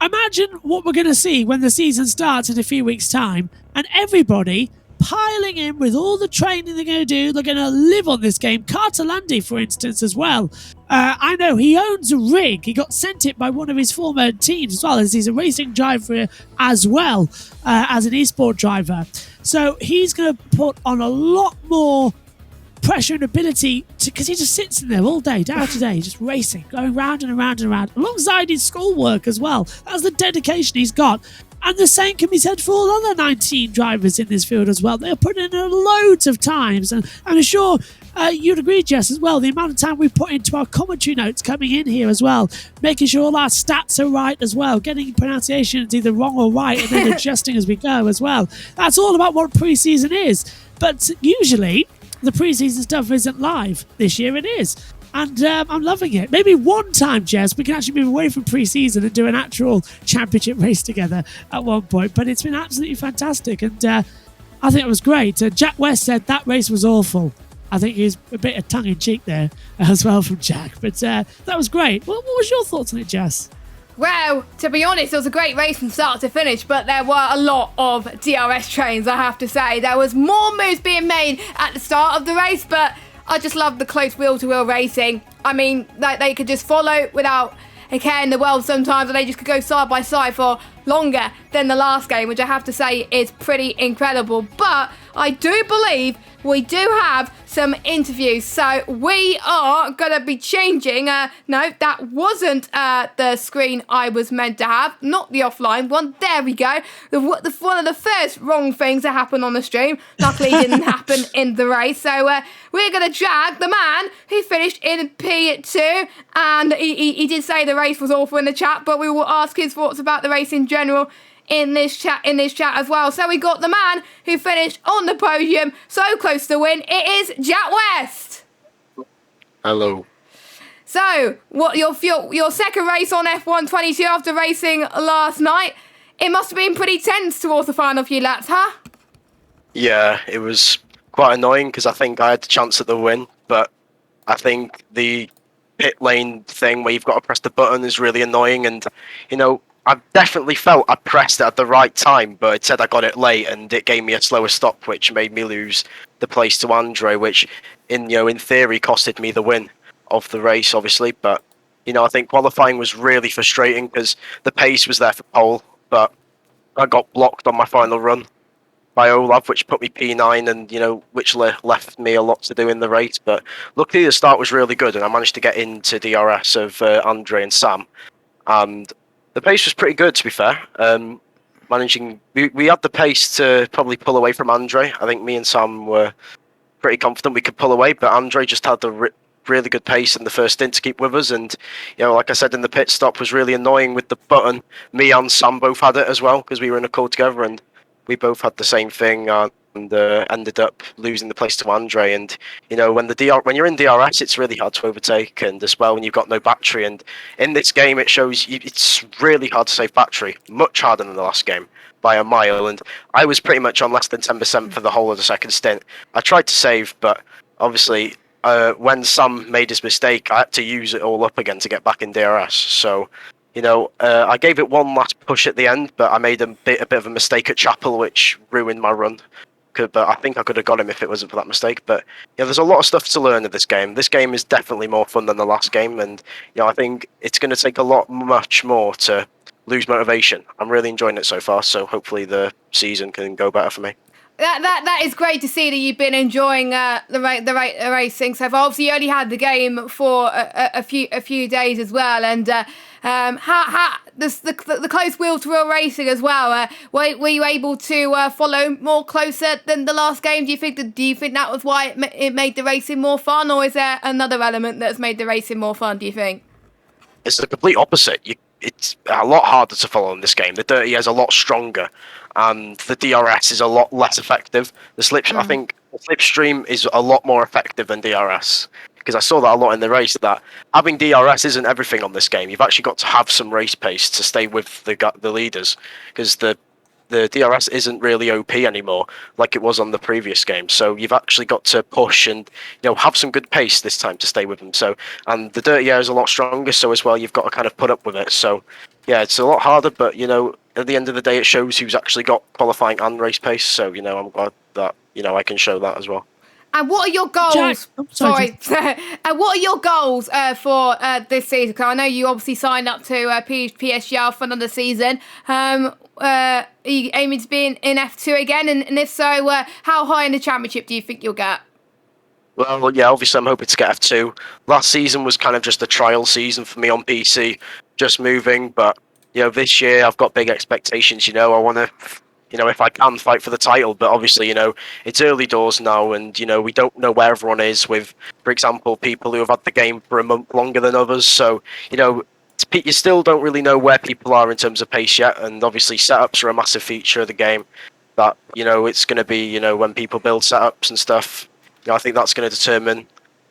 Imagine what we're going to see when the season starts in a few weeks' time, and everybody piling in with all the training they're going to do. They're going to live on this game. Carter Landy, for instance, as well. I know he owns a rig. He got sent it by one of his former teams as well, as he's a racing driver as well as an esport driver. So he's going to put on a lot more pressure and ability because he just sits in there all day, day after day, just racing, going round and around and around, alongside his schoolwork as well. That's the dedication he's got. And the same can be said for all other 19 drivers in this field as well. They're putting in loads of times. And I'm sure you'd agree, Jess, as well. The amount of time we put into our commentary notes coming in here as well, making sure all our stats are right as well, getting pronunciations either wrong or right, and then adjusting as we go as well. That's all about what pre-season is. But usually, the pre-season stuff isn't live. This year it is. And I'm loving it. Maybe one time, Jess, we can actually move away from pre-season and do an actual championship race together at one point. But it's been absolutely fantastic. And I think it was great. Jack West said that race was awful. I think he's a bit of tongue-in-cheek there as well from Jack. But that was great. What was your thoughts on it, Jess? Well, to be honest, it was a great race from start to finish, but there were a lot of DRS trains, I have to say. There was more moves being made at the start of the race, but I just love the close wheel-to-wheel racing. I mean, they could just follow without a care in the world sometimes, and they just could go side by side for longer than the last game, which I have to say is pretty incredible. But I do believe we do have some interviews, so we are going to be changing. No, that wasn't the screen I was meant to have, not the offline one. There we go. One of the first wrong things that happened on the stream, luckily didn't happen in the race. So we're going to drag the man who finished in P2, and he did say the race was awful in the chat, but we will ask his thoughts about the race in general in this chat as well. So we got the man who finished on the podium, so close to win. It is Jack West. Hello. So, what your second race on F1 22 after racing last night? It must have been pretty tense towards the final few laps, huh? Yeah, it was quite annoying because I think I had the chance at the win, but I think the pit lane thing where you've got to press the button is really annoying, and I definitely felt I pressed it at the right time, but it said I got it late, and it gave me a slower stop, which made me lose the place to Andre, which in theory costed me the win of the race, obviously. But I think qualifying was really frustrating because the pace was there for pole, but I got blocked on my final run by Olav, which put me P9, and which left me a lot to do in the race. But luckily the start was really good, and I managed to get into DRS of Andre and Sam, and the pace was pretty good, to be fair. We had the pace to probably pull away from Andre. I think me and Sam were pretty confident we could pull away, but Andre just had the really good pace in the first stint to keep with us. And, like I said in the pit stop, was really annoying with the button. Me and Sam both had it as well because we were in a call together, and we both had the same thing. And ended up losing the place to Andre. And when you're in DRS, it's really hard to overtake, and as well when you've got no battery. And in this game, it shows it's really hard to save battery, much harder than the last game by a mile. And I was pretty much on less than 10% for the whole of the second stint. I tried to save, but obviously when Sam made his mistake, I had to use it all up again to get back in DRS. So. I gave it one last push at the end, but I made a bit of a mistake at Chapel, which ruined my run. But I think I could have got him if it wasn't for that mistake. But there's a lot of stuff to learn in this game. This game is definitely more fun than the last game, and I think it's going to take much more to lose motivation. I'm really enjoying it so far, so hopefully the season can go better for me. That is great to see that you've been enjoying the racing so far. Obviously, you only had the game for a few days as well, and how the close wheel to wheel racing as well. Were you able to follow more closer than the last game? Do you think that was why it made the racing more fun, or is there another element that's made the racing more fun? Do you think? It's the complete opposite. It's a lot harder to follow in this game. The Dirty is a lot stronger, and the DRS is a lot less effective. I think the slipstream is a lot more effective than DRS, because I saw that a lot in the race, that having DRS isn't everything on this game. You've actually got to have some race pace to stay with the leaders, because the DRS isn't really OP anymore like it was on the previous game. So you've actually got to push and have some good pace this time to stay with them. So, and the Dirty Air is a lot stronger, so as well you've got to kind of put up with it. So yeah, it's a lot harder, but at the end of the day it shows who's actually got qualifying and race pace. So I'm glad that I can show that as well. And what are your goals? Jack, sorry. And what are your goals for this season? Because I know you obviously signed up to PSGL for another season. Are you aiming to be in F2 again? And if so, how high in the championship do you think you'll get? Well, yeah, obviously I'm hoping to get F2. Last season was kind of just a trial season for me on PC, just moving. But this year I've got big expectations. I want to. If I can fight for the title, but obviously, it's early doors now, and, we don't know where everyone is with, for example, people who have had the game for a month longer than others. So, you still don't really know where people are in terms of pace yet. And obviously setups are a massive feature of the game that, it's going to be, when people build setups and stuff, I think that's going to determine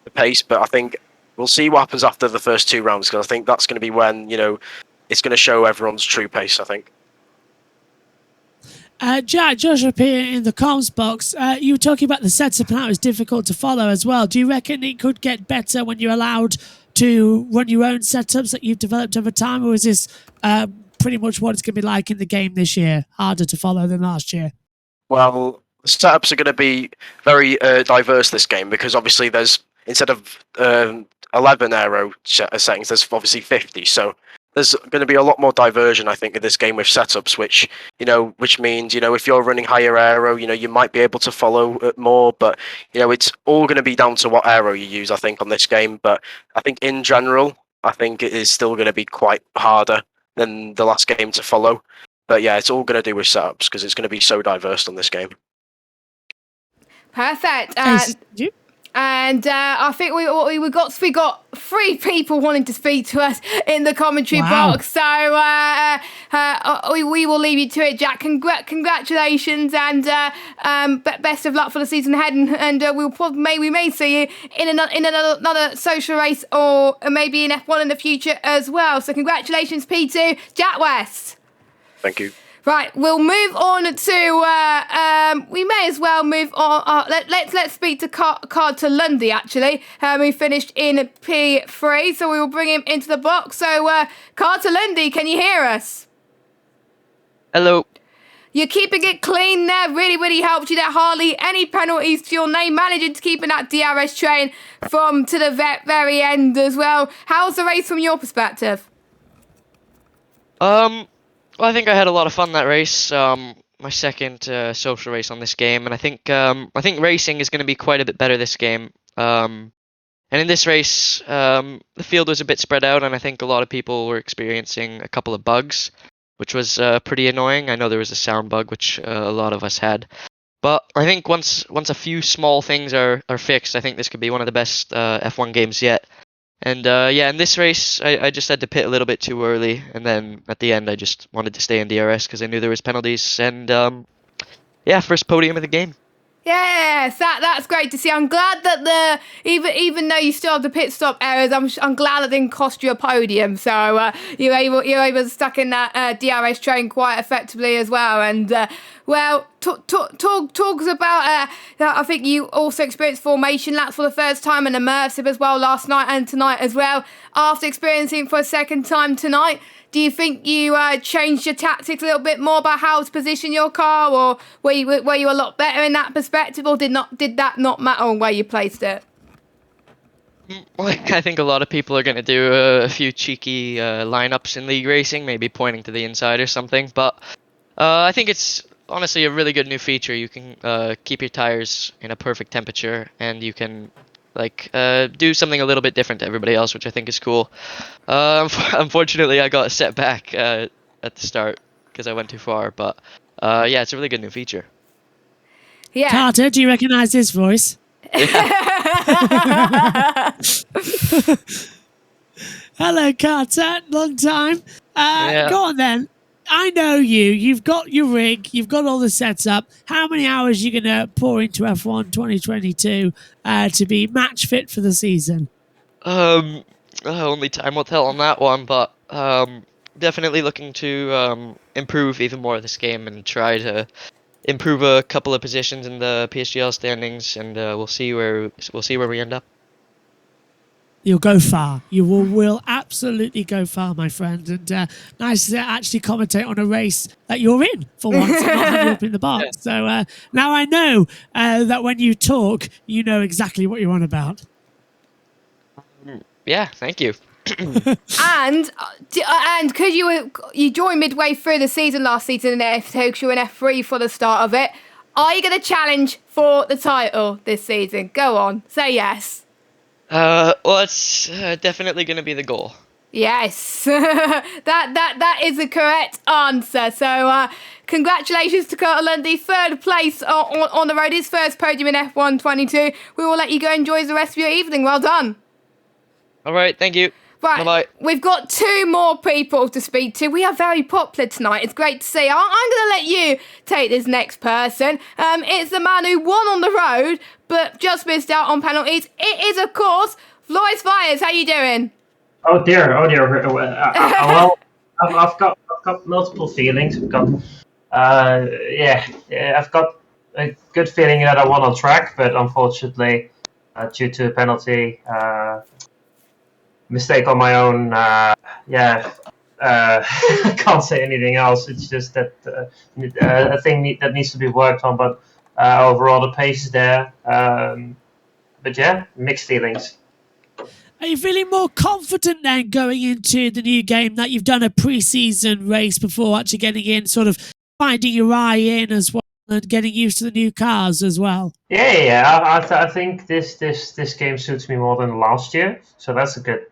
the pace. But I think we'll see what happens after the first two rounds, because I think that's going to be when, it's going to show everyone's true pace, I think. Jack, Josh up here in the comms box, you were talking about the setup and how it's difficult to follow as well. Do you reckon it could get better when you're allowed to run your own setups that you've developed over time, or is this pretty much what it's going to be like in the game this year, harder to follow than last year? Well, the setups are going to be very diverse this game, because obviously there's, instead of 11 aero settings, there's obviously 50, so there's going to be a lot more diversion, I think, in this game with setups, which means, if you're running higher aero, you might be able to follow it more, but, it's all going to be down to what aero you use, I think, on this game. But I think in general, I think it is still going to be quite harder than the last game to follow. But yeah, it's all going to do with setups, because it's going to be so diverse on this game. Perfect. And I think we got 3 people wanting to speak to us in the commentary box. So we will leave you to it, Jack. Congratulations, and best of luck for the season ahead. And we may see you in another social race, or maybe in F1 in the future as well. So congratulations, P2, Jack West. Thank you. Right, we'll move on to. We may as well move on. Let's speak to Carter Lundy. Actually, we finished in P3, so we will bring him into the box. So, Carter Lundy, can you hear us? Hello. You're keeping it clean there. Really, really helped you there. Hardly any penalties to your name. Managing to keep in that DRS train to the very end as well. How's the race from your perspective? Well, I think I had a lot of fun that race. My second social race on this game, and I think racing is going to be quite a bit better this game. And in this race, the field was a bit spread out, and I think a lot of people were experiencing a couple of bugs, which was pretty annoying. I know there was a sound bug, which a lot of us had. But I think once a few small things are fixed, I think this could be one of the best F1 games yet. And yeah, in this race, I just had to pit a little bit too early, and then at the end, I just wanted to stay in DRS because I knew there was penalties. And yeah, first podium of the game. Yes, that's great to see. I'm glad that even though you still have the pit stop errors, I'm glad it didn't cost you a podium. So you're able to stuck in that DRS train quite effectively as well. And well, talks about I think you also experienced formation laps for the first time and immersive as well last night and tonight as well. After experiencing for a second time tonight, do you think you changed your tactics a little bit more about how to position your car, or were you a lot better in that perspective, or did that not matter where you placed it? Well, I think a lot of people are going to do a few cheeky lineups in league racing, maybe pointing to the inside or something. But I think it's honestly a really good new feature. You can keep your tires in a perfect temperature, and you can do something a little bit different to everybody else, which I think is cool. Unfortunately, I got set back at the start because I went too far, but yeah, it's a really good new feature. Yeah. Carter, do you recognise this voice? Hello, Carter. Long time. Yeah. Go on then. I know you. You've got your rig. You've got all the setup. How many hours are you going to pour into F1 2022 to be match fit for the season? Only time will tell on that one, but definitely looking to improve even more this game and try to improve a couple of positions in the PSGL standings, and we'll see where we end up. You'll go far. You will absolutely go far, my friend. And nice to actually commentate on a race that you're in for once and not have you up in the box. So now I know that when you talk, you know exactly what you're on about. Yeah, thank you. And because you joined midway through the season last season in F2, you were in F3 for the start of it. Are you going to challenge for the title this season? Go on, say yes. Well, it's definitely going to be the goal. Yes, that is the correct answer. So congratulations to Carter Lundy, third place on the road, his first podium in F1 22. We will let you go enjoy the rest of your evening. Well done. All right, thank you. Right, bye-bye. We've got two more people to speak to. We are very popular tonight. It's great to see. I'm going to let you take this next person. It's the man who won on the road, but just missed out on penalties. It is, of course, Floris Fires. How you doing? Oh dear. Well, I've got multiple feelings. I've got I've got a good feeling that I won on track, but unfortunately, due to a penalty, mistake on my own. I can't say anything else. It's just that a thing that needs to be worked on. But overall, the pace is there. But yeah, mixed feelings. Are you feeling more confident then going into the new game that you've done a pre-season race before actually getting in, sort of finding your eye in as well and getting used to the new cars as well? Yeah. I think this game suits me more than last year, so that's a good.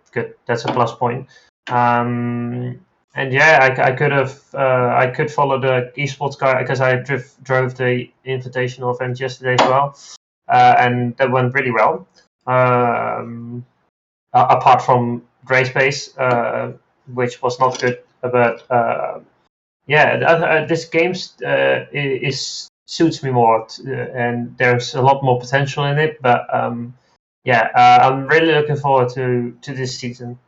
That's a plus point. And yeah, I could follow the esports guy because I drove the invitational event yesterday as well, and that went really well. Apart from race pace, which was not good, but this game suits me more, and there's a lot more potential in it. But I'm really looking forward to this season.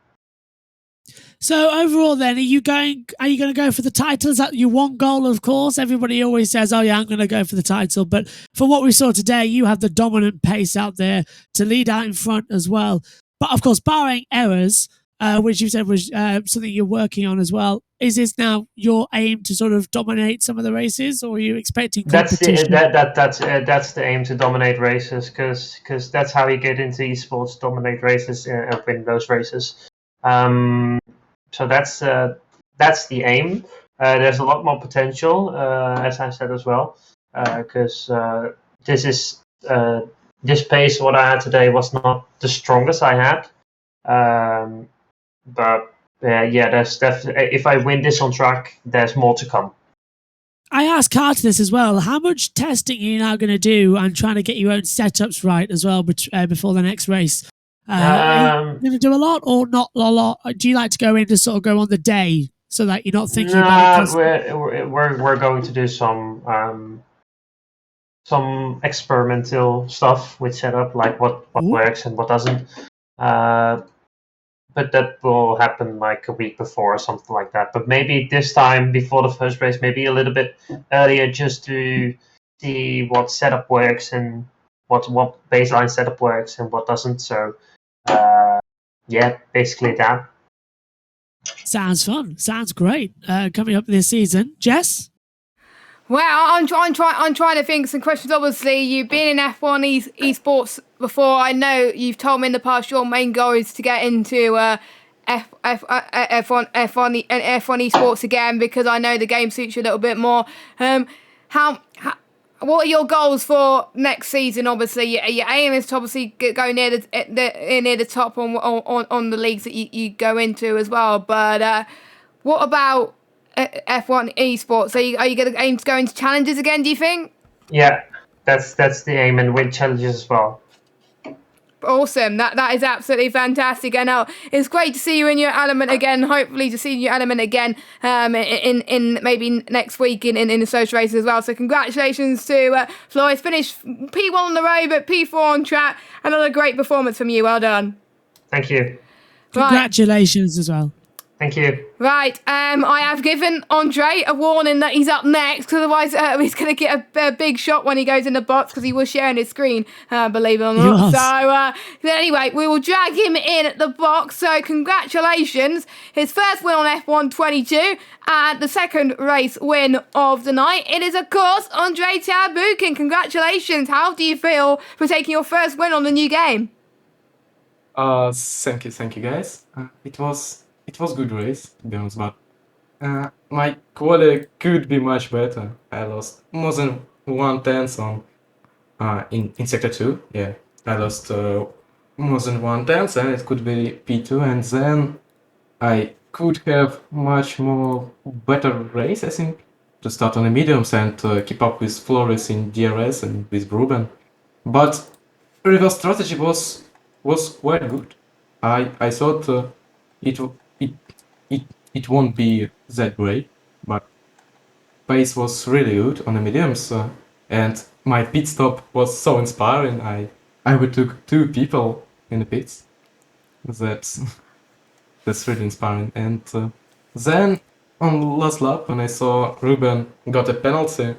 So overall, then, are you going to go for the title? Is that your one goal? Of course, everybody always says, "Oh yeah, I'm going to go for the title." But from what we saw today, you have the dominant pace out there to lead out in front as well. But of course, barring errors, which you said was something you're working on as well, is this now your aim to sort of dominate some of the races, or are you expecting competition? That's the aim, to dominate races, because that's how you get into esports: dominate races and win those races. So that's the aim. There's a lot more potential, as I said as well, because this pace, what I had today, was not the strongest I had. But there's definitely, if I win this on track, there's more to come. I asked Carter this as well. How much testing are you now going to do and trying to get your own setups right as well before the next race? Are you going to do a lot or not a lot? Do you like to go in to sort of go on the day so that you're not thinking about it Nah, constantly? we're going to do some experimental stuff with setup, like what Ooh. works and what doesn't. But that will happen like a week before or something like that. But maybe this time before the first race, maybe a little bit earlier, just to see what setup works and what baseline setup works and what doesn't. So yeah, basically that. Sounds fun. Sounds great. Coming up this season. Jess? Well, I'm trying to think of some questions. Obviously, you've been in F1 esports before. I know you've told me in the past your main goal is to get into F1 esports again, because I know the game suits you a little bit more. What are your goals for next season? Obviously, your aim is to obviously go near the top on the leagues that you go into as well. But what about F1 esports? Are you going to aim to go into challenges again, do you think? Yeah, that's the aim, and win challenges as well. Awesome. That is absolutely fantastic. And it's great to see you in your element again. Hopefully to see your element again in maybe next week in the social races as well. So congratulations to Flores. Finished P1 on the road, but P4 on track. Another great performance from you. Well done. Thank you. Congratulations as well. Thank you. Right, I have given Andre a warning that he's up next, because otherwise he's going to get a big shot when he goes in the box, because he was sharing his screen, believe it or not. So anyway, we will drag him in at the box. So congratulations, his first win on F1 22 and the second race win of the night. It is, of course, Andre Tabukin. Congratulations. How do you feel for taking your first win on the new game? Thank you guys. It was good race, to be honest, but my quality could be much better. I lost more than 1/10 on in sector 2. Yeah, I lost more than 1/10, and it could be P2, and then I could have much more better race, I think, to start on the mediums and keep up with Flores in DRS and with Ruben. But reverse strategy was quite good. I thought it won't be that great, but pace was really good on the mediums, and my pit stop was so inspiring. I overtook 2 people in the pits. That's really inspiring. And then on last lap, when I saw Ruben got a penalty,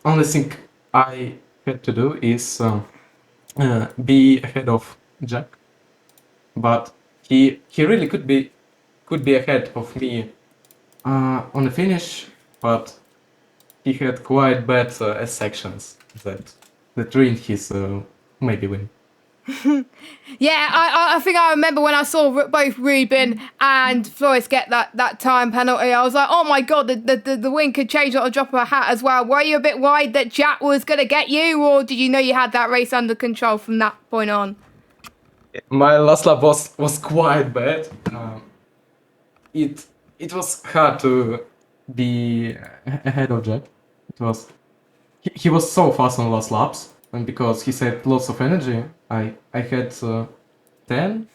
only thing I had to do is be ahead of Jack, but he really could be ahead of me on the finish, but he had quite bad sections that ruined his maybe win. Yeah, I think I remember when I saw both Ruben and Flores get that time penalty. I was like, oh my god, the win could change on a drop of a hat as well. Were you a bit worried that Jack was going to get you, or did you know you had that race under control from that point on? My last lap was quite bad. It was hard to be ahead of Jack. He was so fast on last laps, and because he had lots of energy, I had 10,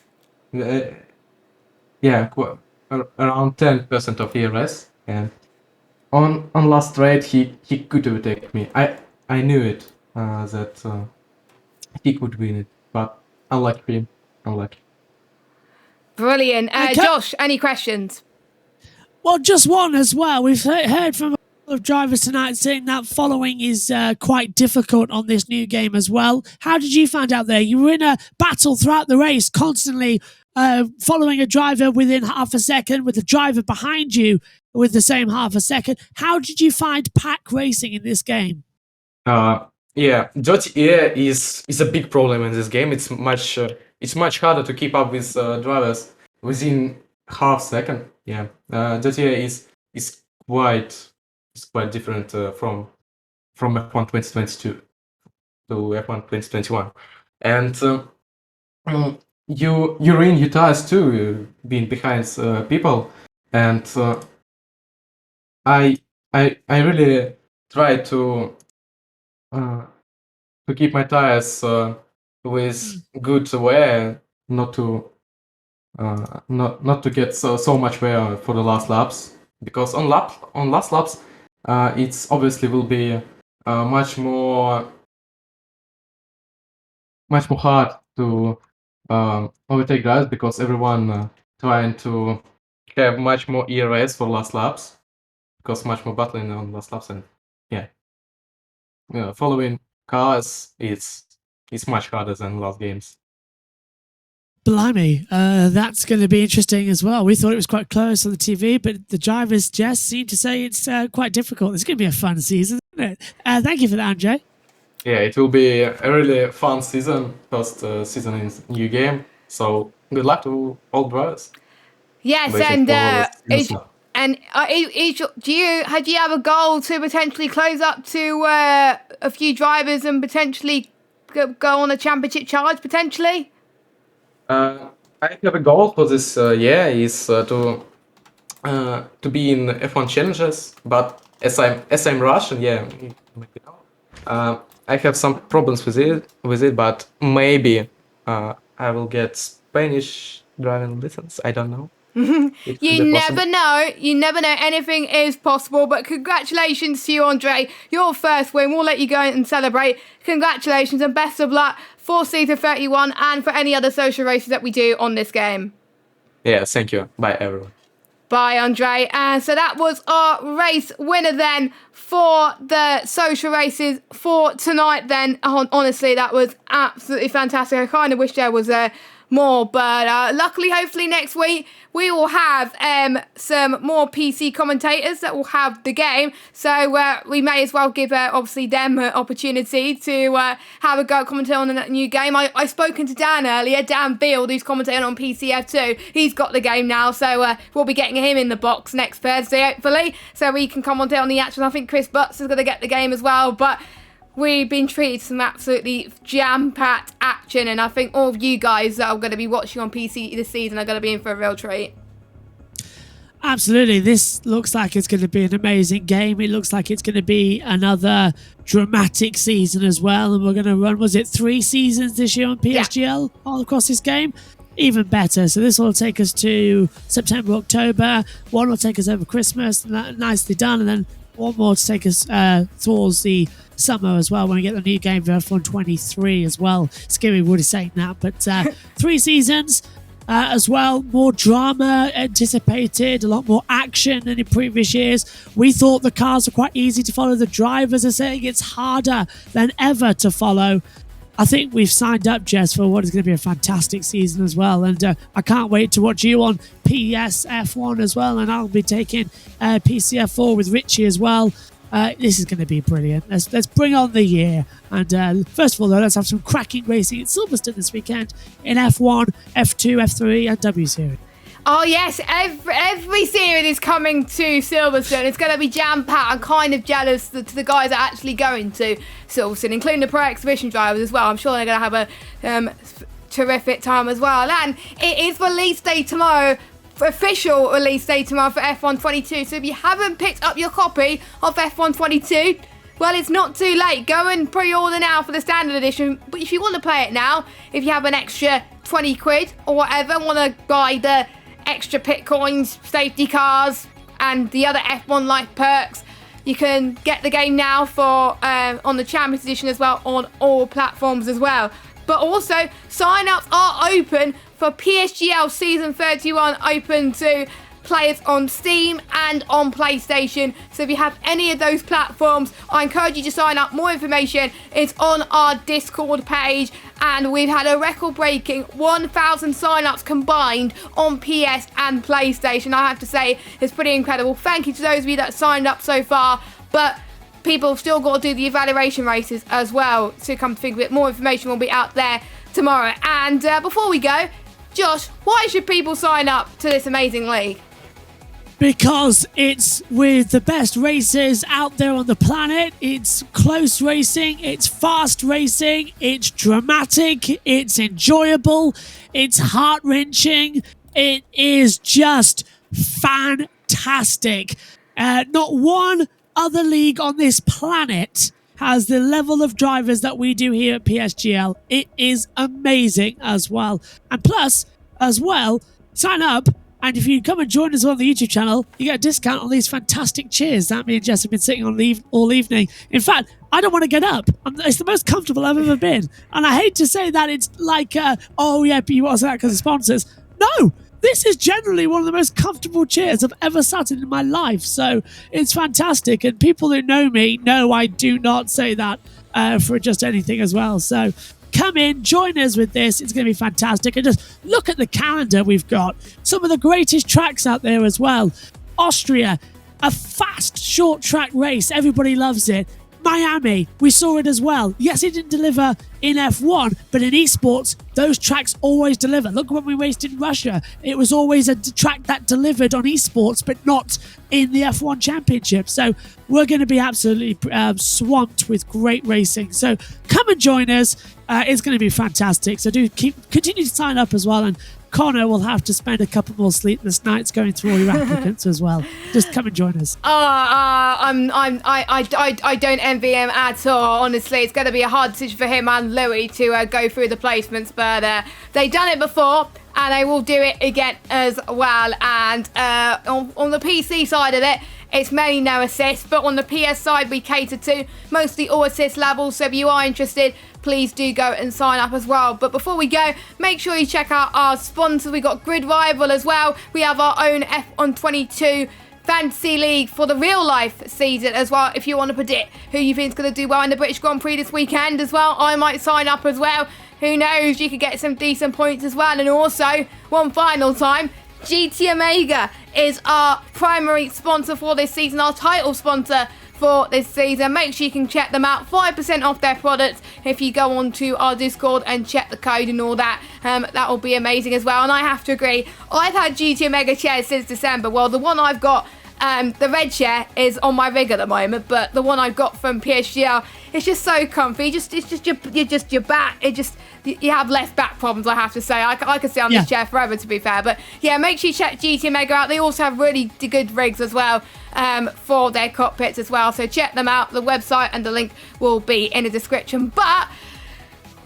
around 10% of ERS, and on last straight he could overtake me. I knew it that he could win it, but unlucky. Brilliant. Josh, any questions? Well, just one as well. We've heard from a lot of drivers tonight saying that following is quite difficult on this new game as well. How did you find out there? You were in a battle throughout the race, constantly following a driver within half a second, with the driver behind you with the same half a second. How did you find pack racing in this game? Yeah, dirty air is a big problem in this game. It's much harder to keep up with drivers within half second. Yeah, dirty air is quite different from F1 2022 to F1 2021, and you ruin your tires too, being behind people, and I I really try to keep my tires with good wear, not to not to get so much wear for the last laps, because on last laps it's obviously will be much more hard to overtake drivers, because everyone trying to have much more ERS for last laps, because much more battling on last laps, and following cars is much harder than last games. Blimey, that's going to be interesting as well. We thought it was quite close on the TV, but the drivers just seem to say it's quite difficult. It's going to be a fun season, isn't it? Thank you for that, Andre. Yeah, it will be a really fun season, first season in new game. So good luck to all drivers. Yes, do you have a goal to potentially close up to a few drivers and potentially go on a championship charge potentially? I have a goal for this year is to be in F1 challenges, but as I'm Russian, I have some problems with it, but maybe I will get Spanish driving license. I don't know. You never know. You never know. Anything is possible. But congratulations to you, Andre. Your first win. We'll let you go and celebrate. Congratulations and best of luck for Season 31 and for any other social races that we do on this game. Yeah, thank you. Bye, everyone. Bye, Andre. And so that was our race winner then for the social races for tonight then. Honestly, that was absolutely fantastic. I kind of wish there was more, but luckily, hopefully next week we will have some more PC commentators that will have the game, so we may as well give obviously them an opportunity to have a go at commentating on a new game. I spoken to Dan earlier, Dan Beald, who's commentating on PCF2. He's got the game now, so we'll be getting him in the box next Thursday hopefully, so he can commentate on the action. I think Chris Butts is going to get the game as well, but we've been treated to some absolutely jam-packed action, and I think all of you guys that are going to be watching on PC this season are going to be in for a real treat. Absolutely. This looks like it's going to be an amazing game. It looks like it's going to be another dramatic season as well, and we're going to run, was it 3 seasons this year on PSGL all across this game? Even better. So this will take us to September, October. One will take us over Christmas, nicely done, and then one more to take us towards the summer as well when we get the new game for F1 23 as well. Scary Woody saying that, but 3 seasons as well, more drama anticipated, a lot more action than in previous years. We thought the cars were quite easy to follow. The drivers are saying it's harder than ever to follow. I think we've signed up, Jess, for what is going to be a fantastic season as well, and I can't wait to watch you on PSF1 as well, and I'll be taking PCF4 with Richie as well. This is going to be brilliant. Let's bring on the year. And first of all, though, let's have some cracking racing at Silverstone this weekend in F1, F2, F3 and W Series. Oh yes, every series is coming to Silverstone. It's going to be jam-packed. I'm kind of jealous to the guys that are actually going to Silverstone, including the Pro Exhibition drivers as well. I'm sure they're going to have a terrific time as well. And it is release day tomorrow, official release day tomorrow for F1 22. So if you haven't picked up your copy of F1 22, well, it's not too late. Go and pre-order now for the standard edition. But if you want to play it now, if you have an extra 20 quid or whatever, want to buy the extra pit coins, safety cars, and the other F1 Life perks, you can get the game now for on the Champions Edition as well on all platforms as well. But also, sign-ups are open for PSGL Season 31, open to players on Steam and on PlayStation. So if you have any of those platforms, I encourage you to sign up. More information is on our Discord page, and we've had a record-breaking 1,000 sign-ups combined on PS and PlayStation. I have to say, it's pretty incredible. Thank you to those of you that signed up so far, but people have still got to do the evaluation races as well. So come to think of it, more information will be out there tomorrow. And before we go, Josh, why should people sign up to this amazing league? Because it's with the best racers out there on the planet. It's close racing, it's fast racing, it's dramatic, it's enjoyable, it's heart-wrenching. It is just fantastic. Not one other league on this planet has the level of drivers that we do here at PSGL. It is amazing as well. And plus, as well, sign up. And if you come and join us on the YouTube channel, you get a discount on these fantastic chairs that me and Jess have been sitting on all evening. In fact, I don't want to get up. It's the most comfortable I've ever been. And I hate to say that it's like, oh yeah, but you want to say that because of sponsors. No, this is generally one of the most comfortable chairs I've ever sat in my life. So it's fantastic. And people who know me know I do not say that for just anything as well. So come in, join us with this. It's going to be fantastic. And just look at the calendar we've got. Some of the greatest tracks out there as well. Austria, a fast, short track race. Everybody loves it. Miami, we saw it as well. Yes, it didn't deliver in F1, but in esports, those tracks always deliver. Look when we raced in Russia. It was always a track that delivered on esports, but not in the F1 Championship. So we're going to be absolutely swamped with great racing. So come and join us. It's going to be fantastic. So continue to sign up as well. And Connor will have to spend a couple more sleepless nights going through all your applicants as well. Just come and join us. I don't envy him at all. Honestly, it's going to be a hard decision for him and Louis to go through the placements, but they've done it before and they will do it again as well. And on the PC side of it, it's mainly no assists, but on the PS side, we cater to mostly all assist levels. So if you are interested, please do go and sign up as well. But before we go, make sure you check out our sponsors. We got Grid Rival as well. We have our own F1 22 Fantasy League for the real life season as well. If you want to predict who you think is going to do well in the British Grand Prix this weekend as well, I might sign up as well. Who knows? You could get some decent points as well. And also, one final time, GT Omega is our primary sponsor for this season, our title sponsor for this season. Make sure you can check them out. 5% off their products if you go on to our Discord and check the code and all that. That will be amazing as well. And I have to agree, I've had GT Omega chairs since December. Well, the one I've got, the red chair is on my rig at the moment, but the one I've got from PSGL, it's just so comfy. It's just your back. You have less back problems, I have to say. I could sit on this chair forever, to be fair. But yeah, make sure you check GT Omega out. They also have really good rigs as well for their cockpits as well. So check them out. The website and the link will be in the description. But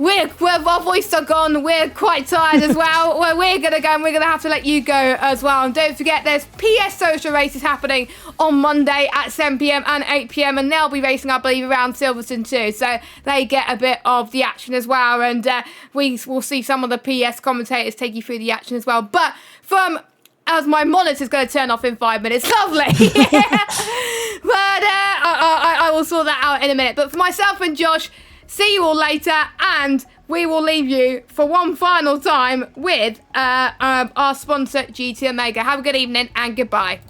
our voices are gone. We're quite tired as well. We're going to go and we're going to have to let you go as well. And don't forget, there's PS social races happening on Monday at 7 p.m. and 8 p.m. And they'll be racing, I believe, around Silverstone too. So they get a bit of the action as well. And we will see some of the PS commentators take you through the action as well. But as my monitor's going to turn off in 5 minutes. Lovely. But I will sort that out in a minute. But for myself and Josh, see you all later, and we will leave you for one final time with our sponsor, GT Omega. Have a good evening, and goodbye.